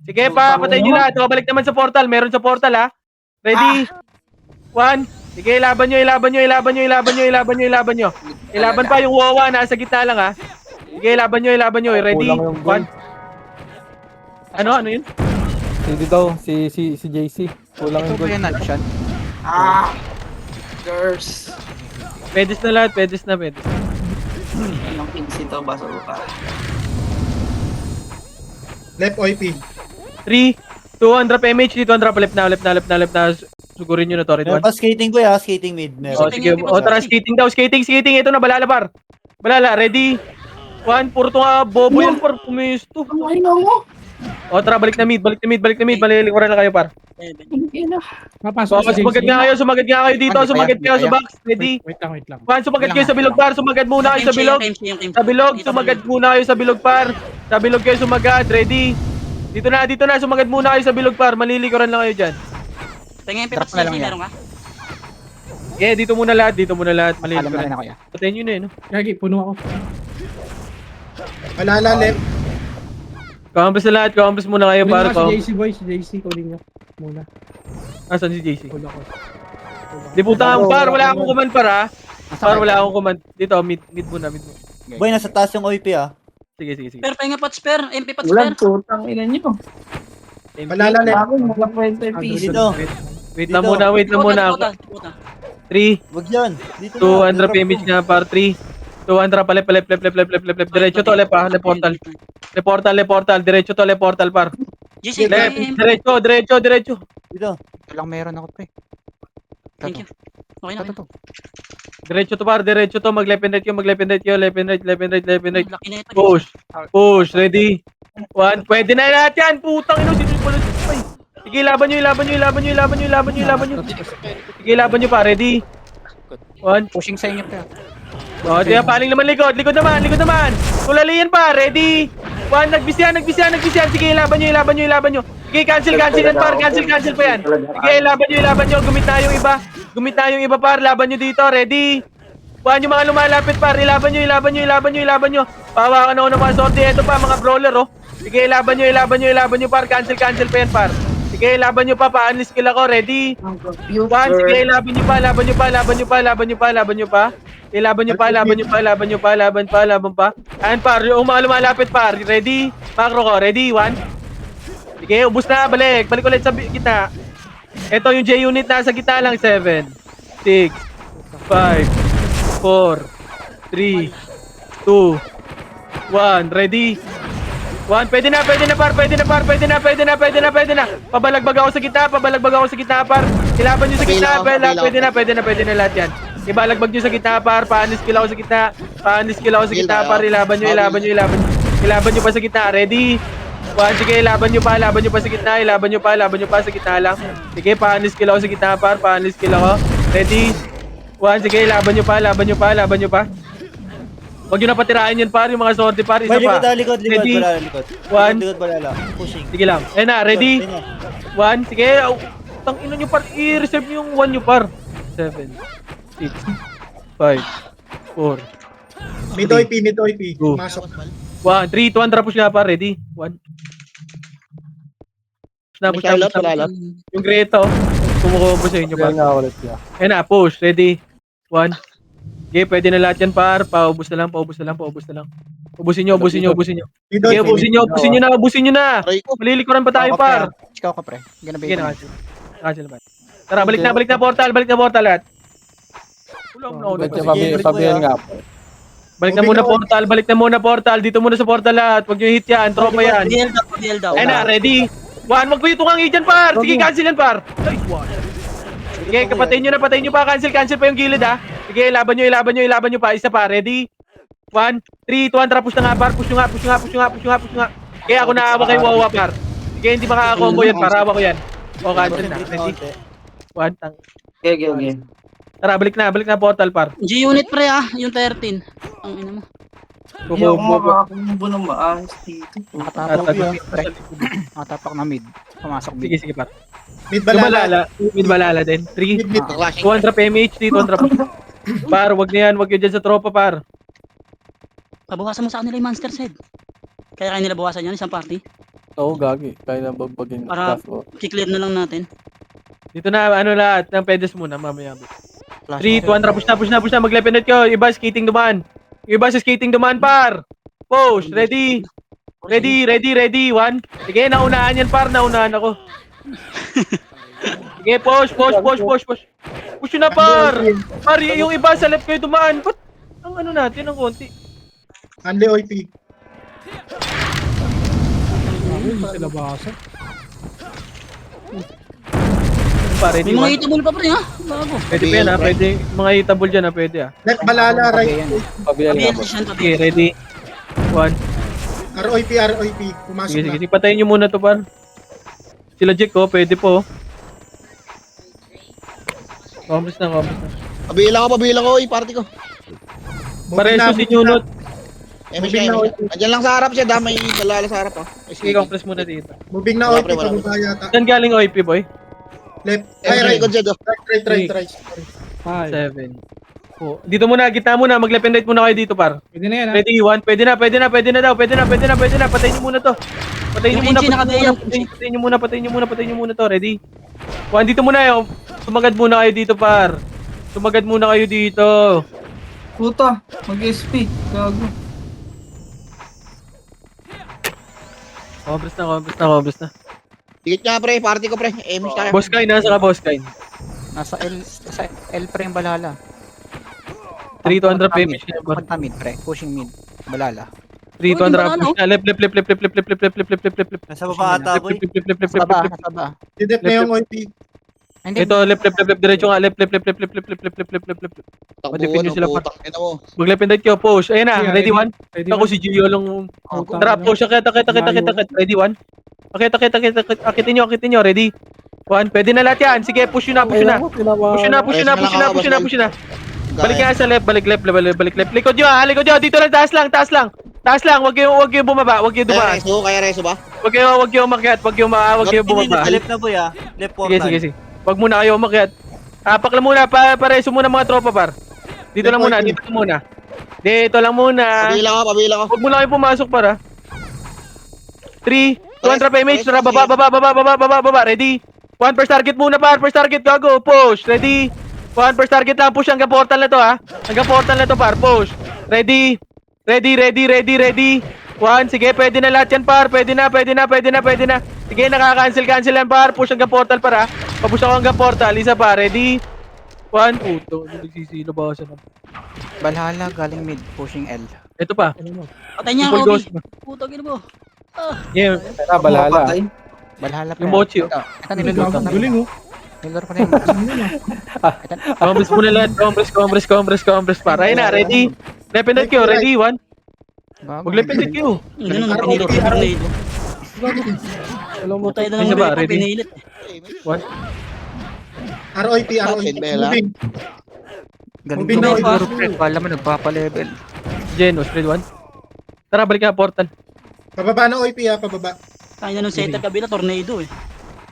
Sige pa, patayin nyo lahat. Balik naman sa portal. Meron sa portal, ha. Ready? 1. Sige, ilaban nyo. Ilaban pa yung wawa, nasa gitna lang, ha. Sige, ilaban nyo. Ready? 1. Ano yun? Hindi daw, si JC. Kulang yung gold. Girls. Pedes na lahat, pedes na. Anong pinsi to, basuka. Left OIP. 3, 2, drop MH dito, drop left na. Sugurin nyo na to, Meron pa skating ko skating mid. Oh, sige. Tara, skating daw. Skating. Ito na, balala, par. Balala, ready? 1, puro to nga, bobo yan, par. Pumisto. Ay, mo. O, tara, balik na mid. Malilikuran na kayo, par. Mapasok si Sumagad nga kayo dito. Sumagad kayo sa box. Ready? Wait lang. 1, sumagad kayo sa bilog, par. Sumagad muna kayo sa bilog. Sumagad muna kayo sa bilog, par. Sa bilog kayo sumagad. Ready? Dito na. Sumagad muna kayo sa bilog, par. Malilikuran lang kayo dyan. Tingin pipat sa meron ka? Dito muna lahat. Malilikuran. Patayin nyo na no? Gagi, puno ako. Malala left. Kampres na lahat. Kampres muna kayo, par. Si JC boy, si JC, kunin niya muna. Asan si JC? Puno ako. Di puta, par. Wala akong command, par, ha? Par, wala akong command. Dito, mid muna. Boy, nasa taas yung OIP Sige. Spare, pahinga pat spare. MP pat Ulan, spare. putang ina nyo. Malala left. Ako, mga 20 piso. Dito. Wait lang muna. 3, Wag yan. Dito 2, drop image nga, par. 3, 2, drop left. Diretso to, left, ha? Le portal. Diretso to, le portal, par. JC, Left, diretso. Dito. Lang meron ako, pre. Thank you. Okay na. Diretso to, par. Mag-left and right kayo. Left and right. Laki na ito. Push. Ready? 1. Pwede na lahat yan. Putang ino. Ay. Sige, laban nyo. Sige, laban nyo pa. Ready? 1. Pushing sa inyo, pre. Oh, diya, paling naman likod. Likod naman. Tulalian pa. Ready? 1. Nagbisyan. Sige, laban nyo. Sige, cancel yan, par. Cancel pa yan. Sige, laban nyo. Gumit na yung iba, par. Laban nyo dito. Ready? 1, yung mga lumalapit, par. Ilaban nyo. Pawakan ako ng mga sorte. Ito pa, mga brawler, oh. Sige, ilaban nyo, par. Cancel pa yan, par. Sige, laban nyo pa. Pa-unlist kill ako. Ready? 1. Sige, laban nyo pa. Laban pa. Ayan, par. Yung mga lumalapit, par. Ready? Macro ko. Ready? 1. Sige, ubus na. Balik ulit sa gitna. Ito yung J-unit nasa gitna lang. 7, 6, 5, 4, 3, 2, 1. Ready? 1. Pwede na, par. Pabalagbag ako sa gitna, par. Ilaban nyo sa gitna. Pwede na lahat yan. Ibalagbag nyo sa gitna, par. Paanis kill ako sa gitna. Par. Ilaban nyo pa sa gitna. Ready? 1. Sige, laban nyo pa sa gitna. Ilaban nyo pa sa gitna lang. Sige, paanis kill ako sa gitna, par. Ready? 1. Sige, laban nyo pa. Huwag nyo na patirahin yan, par. Yung mga sorte, par. Isa pa. Likod. Ready? Balala, likod. 1. Likod, balala. Pushing. Sige lang. Ayan na, ready? 1. Sige. Tang ino nyo, par. I-reserve nyo yung 1 nyo, par. 7, 6, 5, 4. Mid OIP. Go. Masok. 1, 3, 2, 1. Drop push nga, par. Ready? 1. Push na. Yung Greta, kumukombo sa inyo, par. Ayan na, push. Ready? 1. Okay, pwede na lahat yan, par. Paubos na lang. Ubusin nyo. Mid Okay, OIP. ubusin nyo na. Malilikuran pa tayo, par. Ikaw ka, pre. Sige na, cancel naman. Tara, balik na portal lahat. Ulam na ako. Pabihan nga. Balik na muna portal. Dito muna sa portal lahat. Huwag nyo hit yan. Tropa yan. DL daw. Ayun na, ready? 1, wag po yung tungang agent, par. Sige, cancel yan, par. Nice one. Sige, patayin nyo pa. Cancel pa yung gilid, ha. Sige, laban nyo pa. Isa pa, ready? 1, 3, 2, 1, tara, push na nga, par. Push nyo nga. Kaya ako naawa kay Wawa, par. Sige, hindi makaka-combo yan, par. Hawa ko yan. O, cancel na. Ready? 1, tang. Okay. Tara, balik na portal, par. G-unit pre yung 13. Ang ina mo. Hindi ako makakumbo ng maayos dito. Nakatapak na mid, pre. Nakatapak na mid. Pumasok mid. Sige, sige, par. Mid Yung balala. balala din. 3, Mid, mid. Clashing. 200 PMH, dito 200. Par, wag na yan. Wag yun dyan sa tropa, par. Pabawasan mo sa kanila yung monster's head. Kaya nila bawasan yan, isang party. Oo, gagi. Kaya na bagbagin. Para- Task ko. Kiklear na lang natin. Dito na, ano lahat, ng pedes muna, mamaya. Flash 3, 200, push na, maglependate ko. Iba, skating dumaan. Iba sa skating dumaan, par. Push, ready. Ready. 1. Sige, naunahan yan, par. Naunahan ako. Sige, push. Push yun na, par. Par, yung iba sa left kayo dumaan. Ba't ang ano natin, ang konti? Unli OP. Hindi sila basa. Pa, ready, May mga 1. hitable pa pre ha. Bago. Pwede pa yan, ha. Pwede. Mga hitable dyan, ha. Pwede, ha. Left balala, right. Pabiyal nga Pabiyal po. siya, Sige, pabiyal. ready. 1. ROP. Pumasok Sige, na. sige. Patayin nyo muna to, par. Sila Jack, oh. Pwede po. Compres na. Pabila ko, party ko. Pareso si Junot. MSK. Andiyan lang sa harap siya, may balala sa harap ah. Sige, compres muna dito. Moving na Wala, OP. pre, wala. Pababa yata. Saan galing OIP, boy? Left. MSK Ay, right. ko dyan do. Right. 5. 7. Oh, dito muna, gitna muna. Maglependate muna kayo dito, par. Pwede na yan ha. Ready, 1. Pwede na daw. Pwede na. Patayin nyo muna to. Patayin Yung engine nakagaya. nyo muna to. Ready? 1, dito muna yun. Sumagad muna kayo dito, par. Sumagad muna kayo dito. Puta, mag-SP. Gago. Compres na. Tigit nga pre, party ko pre. MSK. Boss Kain, nasa ka, Boss Kain? Nasa L pre yung balala. 300 PMH na ba? Punta mid, pre. Pushing mid. Balala. 300 push na. Left. Nasa baba ata, boy. Nasa baba. Didep na yung OP. Hindi. Ito, left. Diretso nga. Left. Madipin nyo sila, par. Putang ina mo. Maglependate kayo, push. Ayan na, Yeah, ready, 1. Ready Ako si Gio lang. Tara, push. Akit. Ready, 1. Akitin nyo. Ready? 1. Pwede na lahat yan. Sige, push yun na. Push na. Balik nga sa left. Balik left. Likod nyo. Dito lang. Taas lang. Wag yung bumaba. Wag yung dumaan. Kaya reso ba? Wag yung umakyat. Wag yung bumaba. Left na, boy, ah. Left portal. Sige. Wag muna kayo umakyat. Apak lang muna. Pareso muna mga tropa, par. Dito lang muna. Pabila ko. Huwag mo lang kayo pumasok, para. 3, 200 PMH. Tara, baba. Ready? 1 first target muna, par. First target, gago. Push. Ready? 1 first target lang. Push hanggang portal na to, ha. Hanggang portal na to, par. Push. Ready? 1. Sige, pwede na lahat yan, par. Pwede na. Sige, nakaka-cancel yan, par. Push hanggang portal, para. Papush ako hanggang portal. Isa pa. Ready? 1. Puto. Nagsisilo ba ako sa Balala galing mid. Pushing L. Ito pa. Patay niya Triple ako. ghost. Putang ina mo. Yeah. Balala. Patay. Balala pa. Yung mochi, oh. Ito nilolor ko na. Galing oh. Nilolor ko na yung mochi. Compres muna lahat. Compres. Para. Ayun na. Ready? Lependate kayo. Ready? 1. Maglependate kayo. Ganun ang pinilit. Tornado. Alam mo, Putay na Isa lang ba? ako Ready? pinilit. 1. ROP. Bella. Moving. Galing Moving ko. na, Pre, pala mo nagpapa-level. Genos. Ready? 1. Tara, balik ka portal. Pababa na OP pababa. Tayo na nung setup kabila, tornado eh.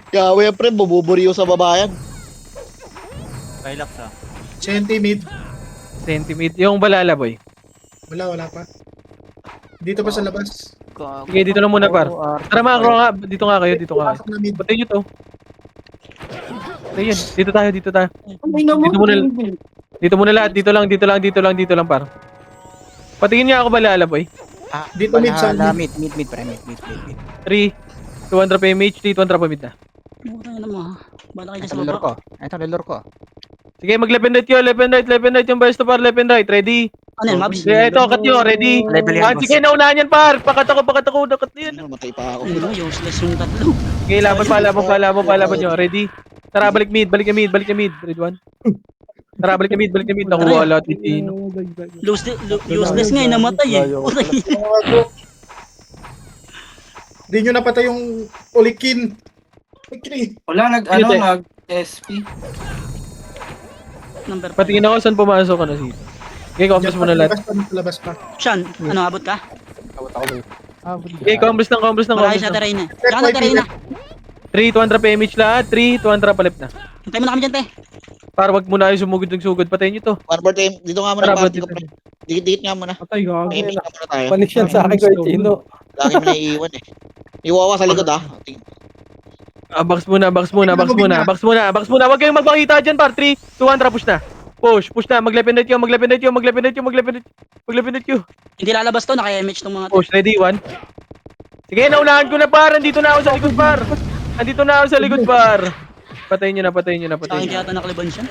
Yawe pre, bububuriyo sa babayan. Relax, ah. Senti mid. Sentimate. Yung balala, boy. Wala pa. Dito pa sa labas. Sige, dito lang muna, par. Tara, mga kro nga. Dito nga kayo. Pasok na mid. Patayin nyo to. Ayun. Dito tayo. Dito muna lahat. Dito lang, par. Patingin niya ako balala, boy. Dito mid sa Balala mid. mid, pre. Mid. 3, 200 PMH, 200 pa mid na. Putang ina mo ha. Bala kayo Ito sa lilor baba. ko. Ito lilor ko. Sige, mag-left and right yung best par, left and right. Ready? Ano yan, Mabs? Sige, ito, cut nyo. Ready? Level yan, boss. Sige, naunahan yan, par. Pakat ako. Cut yan. Matay pa ako. Ano, useless yung tatlo. Sige, laban nyo. Ready? Tara, balik mid. Ready, 1. Tara, balik ka mid. Nakuha lahat. Useless nga, namatay eh. Putang ina. Hindi nyo napatay yung ulikin. Okay. Wala nag-SP. Number 5. Patingin ako saan pumasok ka na dito. Okay, compres muna lahat. Labas pa. Sean, ano, abot ka? Okay, compres ng compres ng Marami compres siya ng. Terena. Saka na Terena. 3, 200 PMH lahat. 3, 200 palip na. Hintay mo na kami dyan, te. Para wag muna kayo sumugod ng sugod. Patayin nyo to. One more time. Dito nga muna Tara, party bot ko, pre. Dikit-dikit nga muna. Patay, gago. Aiming nga muna tayo. Panis yan sa akin, Kuya Chino. Lagi mo na iiwan eh. Iwawa sa likod ah. Box muna, box muna, box muna, box muna, box muna. Huwag kayong magpakita dyan, par. 3, 200, push na. Push na. Mag-lependet kayo, mag-lependet kayo, mag-lependet kayo, mag-lependet kayo. Hindi lalabas to, naka-MH tong mga to. Push, ready, 1. Sige, naunahan ko na, par. Andito na ako sa likod, par. Andito na ako sa likod, par. Patayin nyo na, patayin nyo na, Sa patayin akin nyo na. kaya ito nakaliban siya.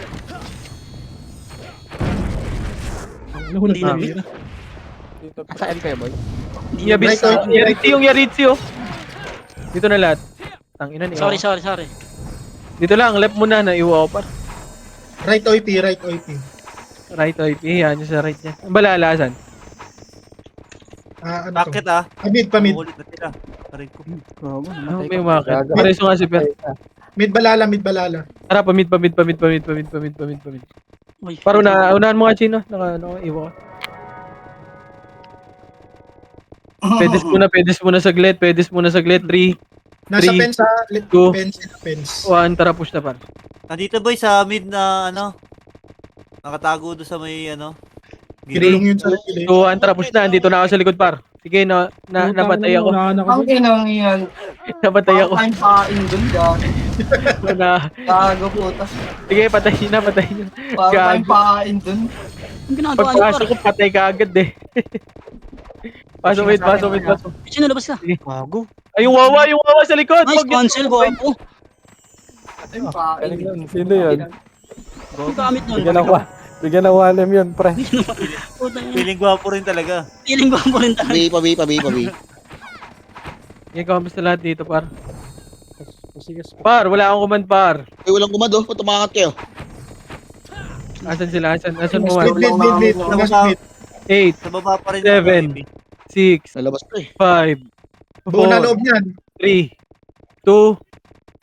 Nahunod Hindi na na. mira. Saan kayo, boy? Hindi na. Yaritzi, yung Yaritzi, oh. Dito na lahat. Tangina niyo. Sorry. Dito lang, left muna na iwo par. Right OP, right OP. Right, yan yung sa right niya. Ang balalasan. Ano Bakit to? ah? Pamid. Ulit na sila. Aray ko. Gago, Ano namatay ba ka. yung market? Pareso nga si Per. Mid balala. Tara, pamid. Uy, Paro na, unahan mo nga, Chino. Iwo ka. Pedes muna saglit. 3, Nasa 3, fence ha. 2, Fence. 1, tara, push na par. Nandito boy sa mid na ano. Nakatago doon sa may ano. Kinulong yun sa gilid. 2, 1, tara, push na. Andito na ako sa likod par. Sige, napatay ako. Ang inang yan. Napatay ako. Parang pain dun, gago. Gago puta. Sige, patay na. Parang pain dun. Ang ginagawa niyo, Pagpasok ko, patay ka agad eh. Pasok. Sino labas ka? Gago. Ay, yung wawa sa likod. Nice Wag yun. cancel, guwapo. Pain. Sino yun? Ang gamit nun. Bigyan ng 1M yun, pre. Puta yun. Feeling gwapo rin talaga. Feeling ko po rin talaga. Pabi. Yung comments na lahat dito, par. Sige, Par, wala akong command, par. Uy, walang kumado. Tumakat kayo. Asan sila? Asan mo, Mid. Last mid. 8, Sa baba pa rin. 7, 6, Nalabas pa eh. 5, Buo na 4, loob niyan. 3, 2,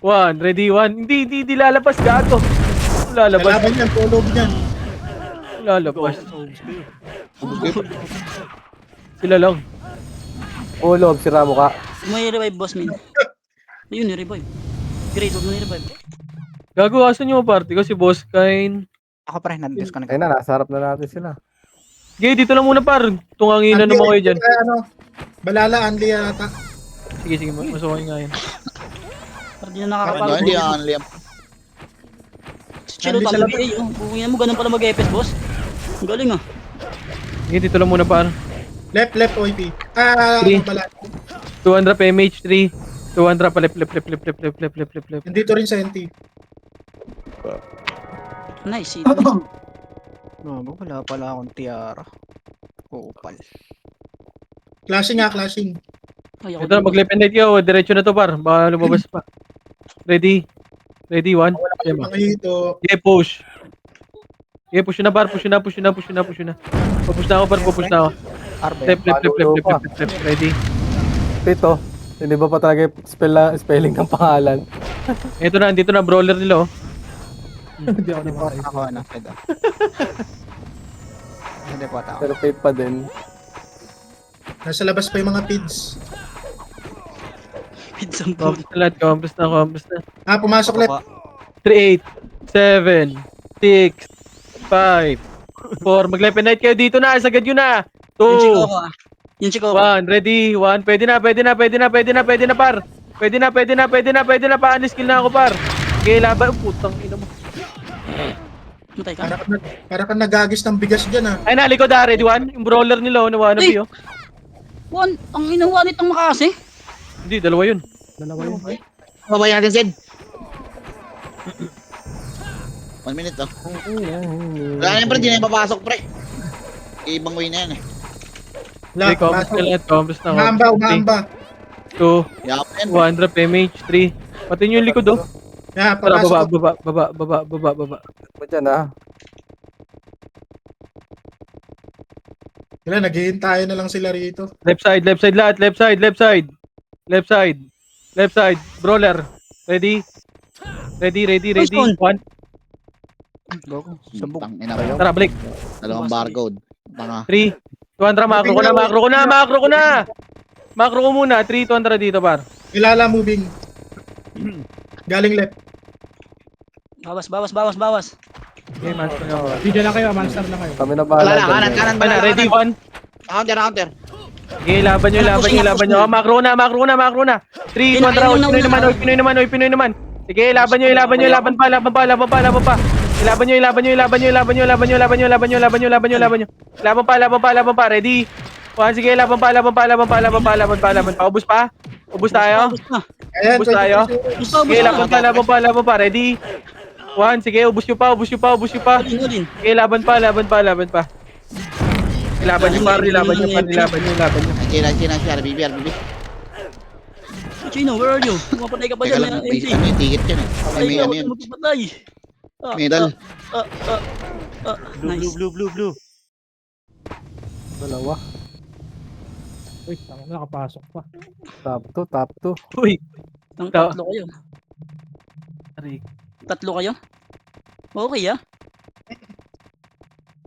1. Ready, 1. Hindi lalabas, gago. Lalabas. Kalaban yan, buo loob niyan. Lalabas. Sila lang. Ulob, sira mo ka. May revive, boss min. Ayun, ni-revive. Great, huwag mo ni-revive. Gago, asan yung party ko? Si Boss Kain. Ako pre, nandisconnect. Ayun na, nasa harap na natin sila. Sige, dito lang muna, par. Tunganginan naman kayo dyan. Balala, Anli yata. Sige, masukay nga yan. Para di na nakakapagod. Hindi ang Liam. Chilo, talo BA. Bukuin mo, ganun pala mag-EPS, boss. Ang galing ah. Sige, dito lang muna, par. Left OP. Three. Balala. 200 PMH, 3, 200 pa left. Nandito rin sa NT. Nice, Gago, wala pala akong tiara. Kupal. Clashing. Ay, ako Ito na, mag-lependet kayo. Diretso na to, par. Baka lumabas pa. Ready, 1. Mga hito. Okay, push. Okay, push na, par. Push na. Pupush na ako, par. Pupush na ako. Arbe. Left. Ready. Pito. Hindi ba pa talaga yung spelling ng pangalan? Ito na, andito na, brawler nila, oh. Hindi ako namatay. Ako na, pedo. Hindi po ako. Pero Pete pa din. Nasa labas pa yung mga pids. Pinsang po. Compres na. Pumasok left. 3, 8, 7, 6, 5, 4. Mag-lependet kayo dito na. Sagad yun na. Yung chiko 2, ko ah. Yung chiko ko. 1. Ready, 1. Pwede na, par. Pwede na. Pa-unskill na ako, par. Okay, laban. Putang ina mo. Matay ka. Para ka nagagis ng bigas dyan Ay, nalikod na. Ready, 1. Yung brawler nila, oh. Nawana Ay! oh. One, ang inawanit ng makasi. Hindi, dalawa yun. Dalawa yun. Babay natin, Zed. 1 minute oh. Wala na yan, pre. Di na yung papasok, pre. Ibang way na yan eh. Okay, compres na lahat. Compres na. Umamba. 2, Yakap yan. 100 PMH, 3. Pati yung likod, oh. Yeah, Tara, papasok. baba. Ba dyan, ha? Wala, naghihintayan na lang sila rito. Left side lahat. Left side. Brawler. Ready. Nice 1. Gago, sabog. Tang ina ko. Tara, balik. Dalawang barcode. Tanga. 3, 200, macro ko na, macro ko na, macro ko na! Macro ko muna, 3, 200 dito, par. Ilala moving. Galing left. Bawas. Okay, master ko. Video lang kayo, monster lang kayo. Kami na Wala bahala. na, kanan, dyan. kanan, Ano, ready, 1? Counter. Okay, laban nyo. Oh, macro ko na. 3, 200, Pinoy naman. Sige, laban nyo. Laban pa. Laban nyo. Laban pa. Ready? 1, sige, laban pa. Ubus pa. Ubus tayo. Ayan, Ubus tayo. Sige, laban pa. Ready? 1, sige, ubus nyo pa. Ulin. Okay, laban pa. Laban nyo. China, RBB. Chino, where are you? Mapatay ka pa Teka dyan. lang, may ticket yan eh. May ano yan. Magpapatay. Medal. Nice. Blue. Dalawa. Uy, nakapasok pa. Top 2. Uy. Tatlo kayo. Tatlo kayo? Okay ah.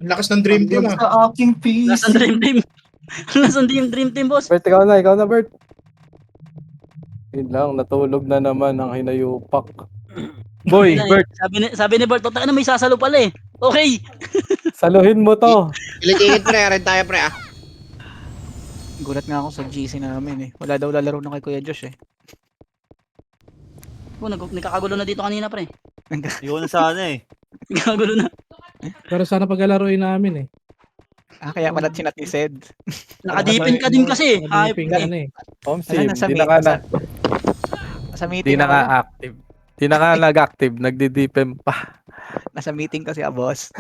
Ang lakas ng dream team ah. Sa aking piece. Nasaan dream team, boss? Bert, ikaw na, Bert. Yun lang, natulog na naman ang hinayupak. Boy, Bert. Sabi ni Bert, "Taka na may sasalo pala eh." Okay. Saluhin mo to. Ilit pre, rin tayo pre ah. Gulat nga ako sa GC namin eh. Wala daw lalaro na kay Kuya Josh eh. Nagkakagulo na dito kanina pre. Yun sana eh. Nagkakagulo na. Pero sana paglalaroin namin eh. Kaya pala chinat ni Sed. Nakadipin ka din kasi. Hype. Nakadipin ka na eh. Sim, nasa di na ka na. Nasa Di meeting na ako. ka active. Di na ka nag-active, nagdi-DPM pa. Nasa meeting kasi boss.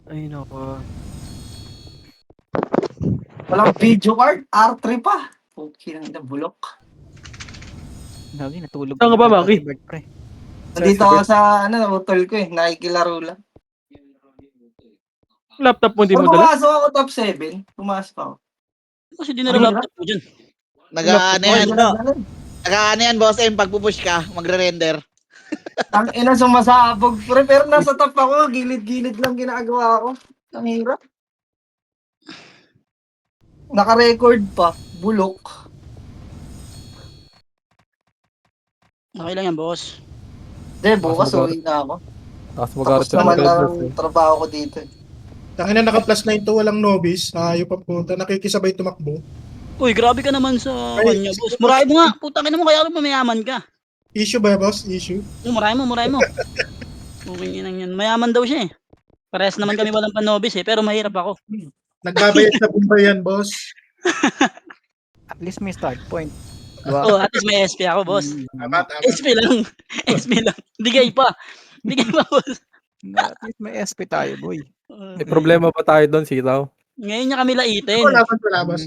Ay, nako. Walang video card. R3 pa. Okay lang na bulok. Lagi natulog. Saan ka ba, Maki? Bert, pre. Nandito ako sa utol ko eh. Nakikilaro lang. Laptop mo di Pero mo dala? pumasok ako top 7. Pumasok ako. Kasi di na laptop mo dyan. Nag-ano yan, boss M, pagpupush ka, magre-render. Ang ina sumasabog. Pero nasa top ako. Gilid-gilid lang ginagawa ko. Ang hirap. Naka-record pa. Bulok. Okay lang yan, boss. Hindi, bukas uwi na ako. Tapos Tapos mag-aaral sa naman mga ang trabaho ko dito eh. Tangina naka-plus 9 to, walang novice. Ayaw pa punta, nakikisabay tumakbo. Uy, grabe ka naman sa Ay, kanya, boss. Murahin mo nga. Putang ina mo, kaya mayaman ka. Issue ba, boss? Issue? Murahin mo. Okay, inang yan. Mayaman daw siya eh. Parehas naman kami walang panobis eh, pero mahirap ako. Nagbabayad sa Bombay yan, boss. At least may start point. Oh, at least may SP ako, boss. Tama. SP lang. SP lang. Bigay pa, boss. At least may SP tayo, boy. May problema pa tayo doon, sitaw. Ngayon niya kami laitin. Wala boss.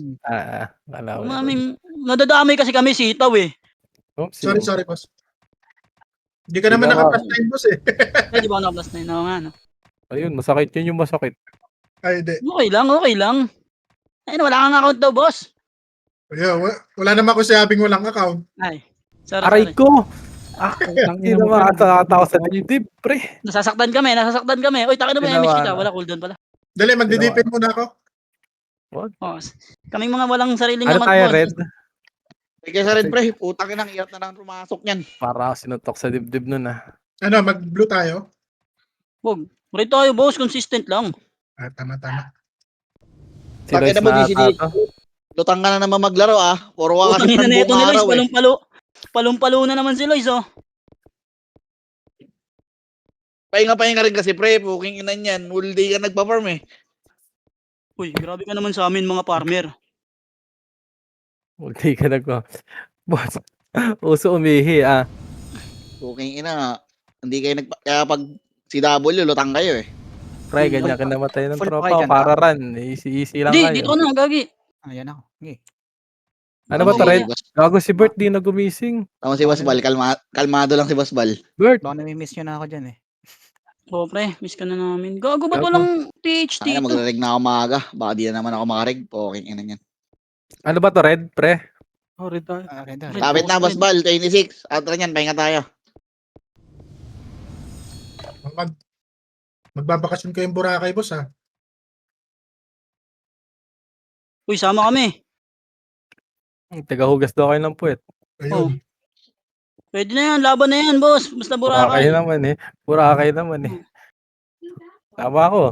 Wala. Maming, nadadamay kasi kami sitaw eh. Oops, Sorry, boss. Hindi ka naman Hindi naka-plus 9, boss eh. Eh, di ba ako na+9? Oo nga, no? Ayun, masakit yun yung masakit. Ay, hindi. Okay lang. Ayun, wala kang account daw, boss. Wala naman ako sabing walang account. Ay, sorry. Aray ko! Hindi Tangina mo, naman pre. nakatawa sa dibdib, pre. Nasasaktan kami. Uy, takin na ba Ginawa MH kita? na. Wala cooldown pala. Dali, magdidipin muna ako. Oh, kaming mga walang sariling Ano naman tayo, boss. Red? Sige sa red pre, putang inang hirap na lang pumasok niyan. Para sinutok sa dibdib nun ah. Ano, mag-blue tayo? Wag. Red tayo, boss. Consistent lang. Tama. Si Bakit Lois na mo, na DC? ata to. Lutang ka na naman maglaro ah. Puro ka kasi Utangin na ng neto buong ni Lois. araw eh. Palumpalo na naman si Lois, oh. Pahinga rin kasi pre, puking ina niyan. All day ka nagpa-farm eh. Uy, grabe ka naman sa amin mga farmer. Hindi ka nagpa. Boss, uso umihi ah. Puking ina. Hindi kayo kaya pag si W, lutang kayo eh. Pre, ganyan ka namatay ng Full tropa. pakay ka na. Para run. Easy lang Hindi, dito kayo. ka na, gagi. Ayan ako. Okay. Ano ba to, Sige, Red? boss. Gago si Bert, di na gumising. Tama si Boss Bal, kalmado lang si Boss Bal. Bert! Baka nami-miss nyo na ako dyan eh. Oo, pre. Miss ka na namin. Gago, ba't Gago. walang TH Ay, dito? magre-reg na ako maaga. Baka di na naman ako makareg. Poking ina niyan. Ano ba to, red, pre? Oh, red tayo. Red, Red. red. Kapit na, Red. Boss Bal. 26. Atra niyan, pahinga tayo. Magbabakasyon kayong Boracay, boss, ha? Uy, sama kami. Tagahugas daw kayo ng puwet. Ayun. Pwede na yan. Laban na yan, boss. Basta Boracay Boracay. naman eh. Boracay naman eh. Tama ako.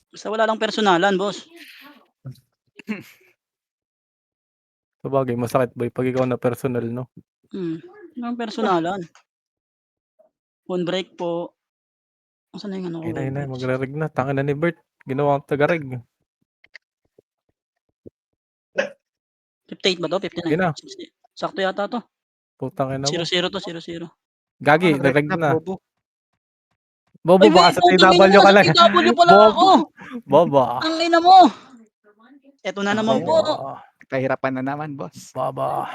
Basta wala lang personalan, boss. Sabagay, masakit boy pag ikaw na personal, no? Walang personalan. Phone break po. Asan na yung ano ko? Ayun na, magre-reg na. Tanga na ni Bert. Ginawa ang taga-reg. 58 ba to? 59? Yun na. 60. Sakto yata to. Putang ina mo. 0-0 to, 0-0. Gagi, Nag-reg nag-reg na. bobo. Bobo, Ay, baka sa wait, putang TW ina, ka lang. sa TW pala Bobo. ako. Bobo. Ang ina mo. Eto na naman po. Kahirapan na naman, boss. Bobo.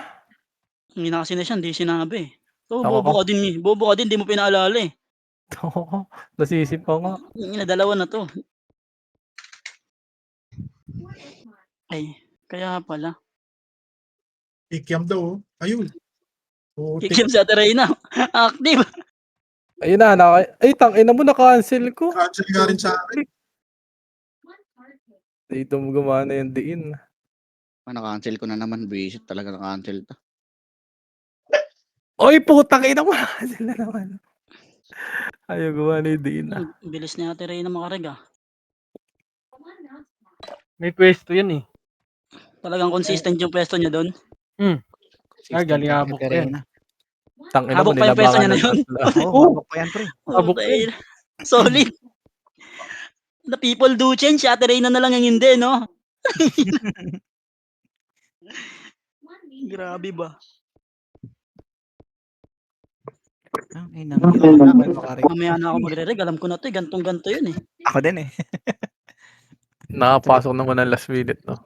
Hindi na kasi na siya, hindi sinabi. So, Tama bobo ka. ka din eh. Bobo ka din, di mo pinaalala eh. Nasisip ko nga. Yung ina, dalawa na to. Ay, kaya pala. Ikiam daw, oh. Ayun. Putik. Kikim sa Terena. Active. Ayun na, ay, tangina mo, na-cancel ko. Cancel nga rin sa akin. Dito mo gumana yung diin. Na-cancel ko na naman. Visit talaga na-cancel to. Oy, putang ina mo, na-cancel na naman. Ayaw gumana yung diin. Bilis ni Ate Reyna makareg ah. May pwesto yan eh. Talagang consistent yung pwesto niya doon. Ay, galing habok ko yan. Tangina mo, Habok pa yung pwesto niya na nilabangan yun. ng tatlo. Oo, habok pa yan, pre. Habok Okay. Solid. The people do change. Si Ate Reyna na lang ang hindi, no? Grabe ba? Ay, nang Mamaya na ako magre-reg. Alam ko na to eh. Gantong-ganto yun eh. Ako din eh. Nakapasok naman ang last minute, no?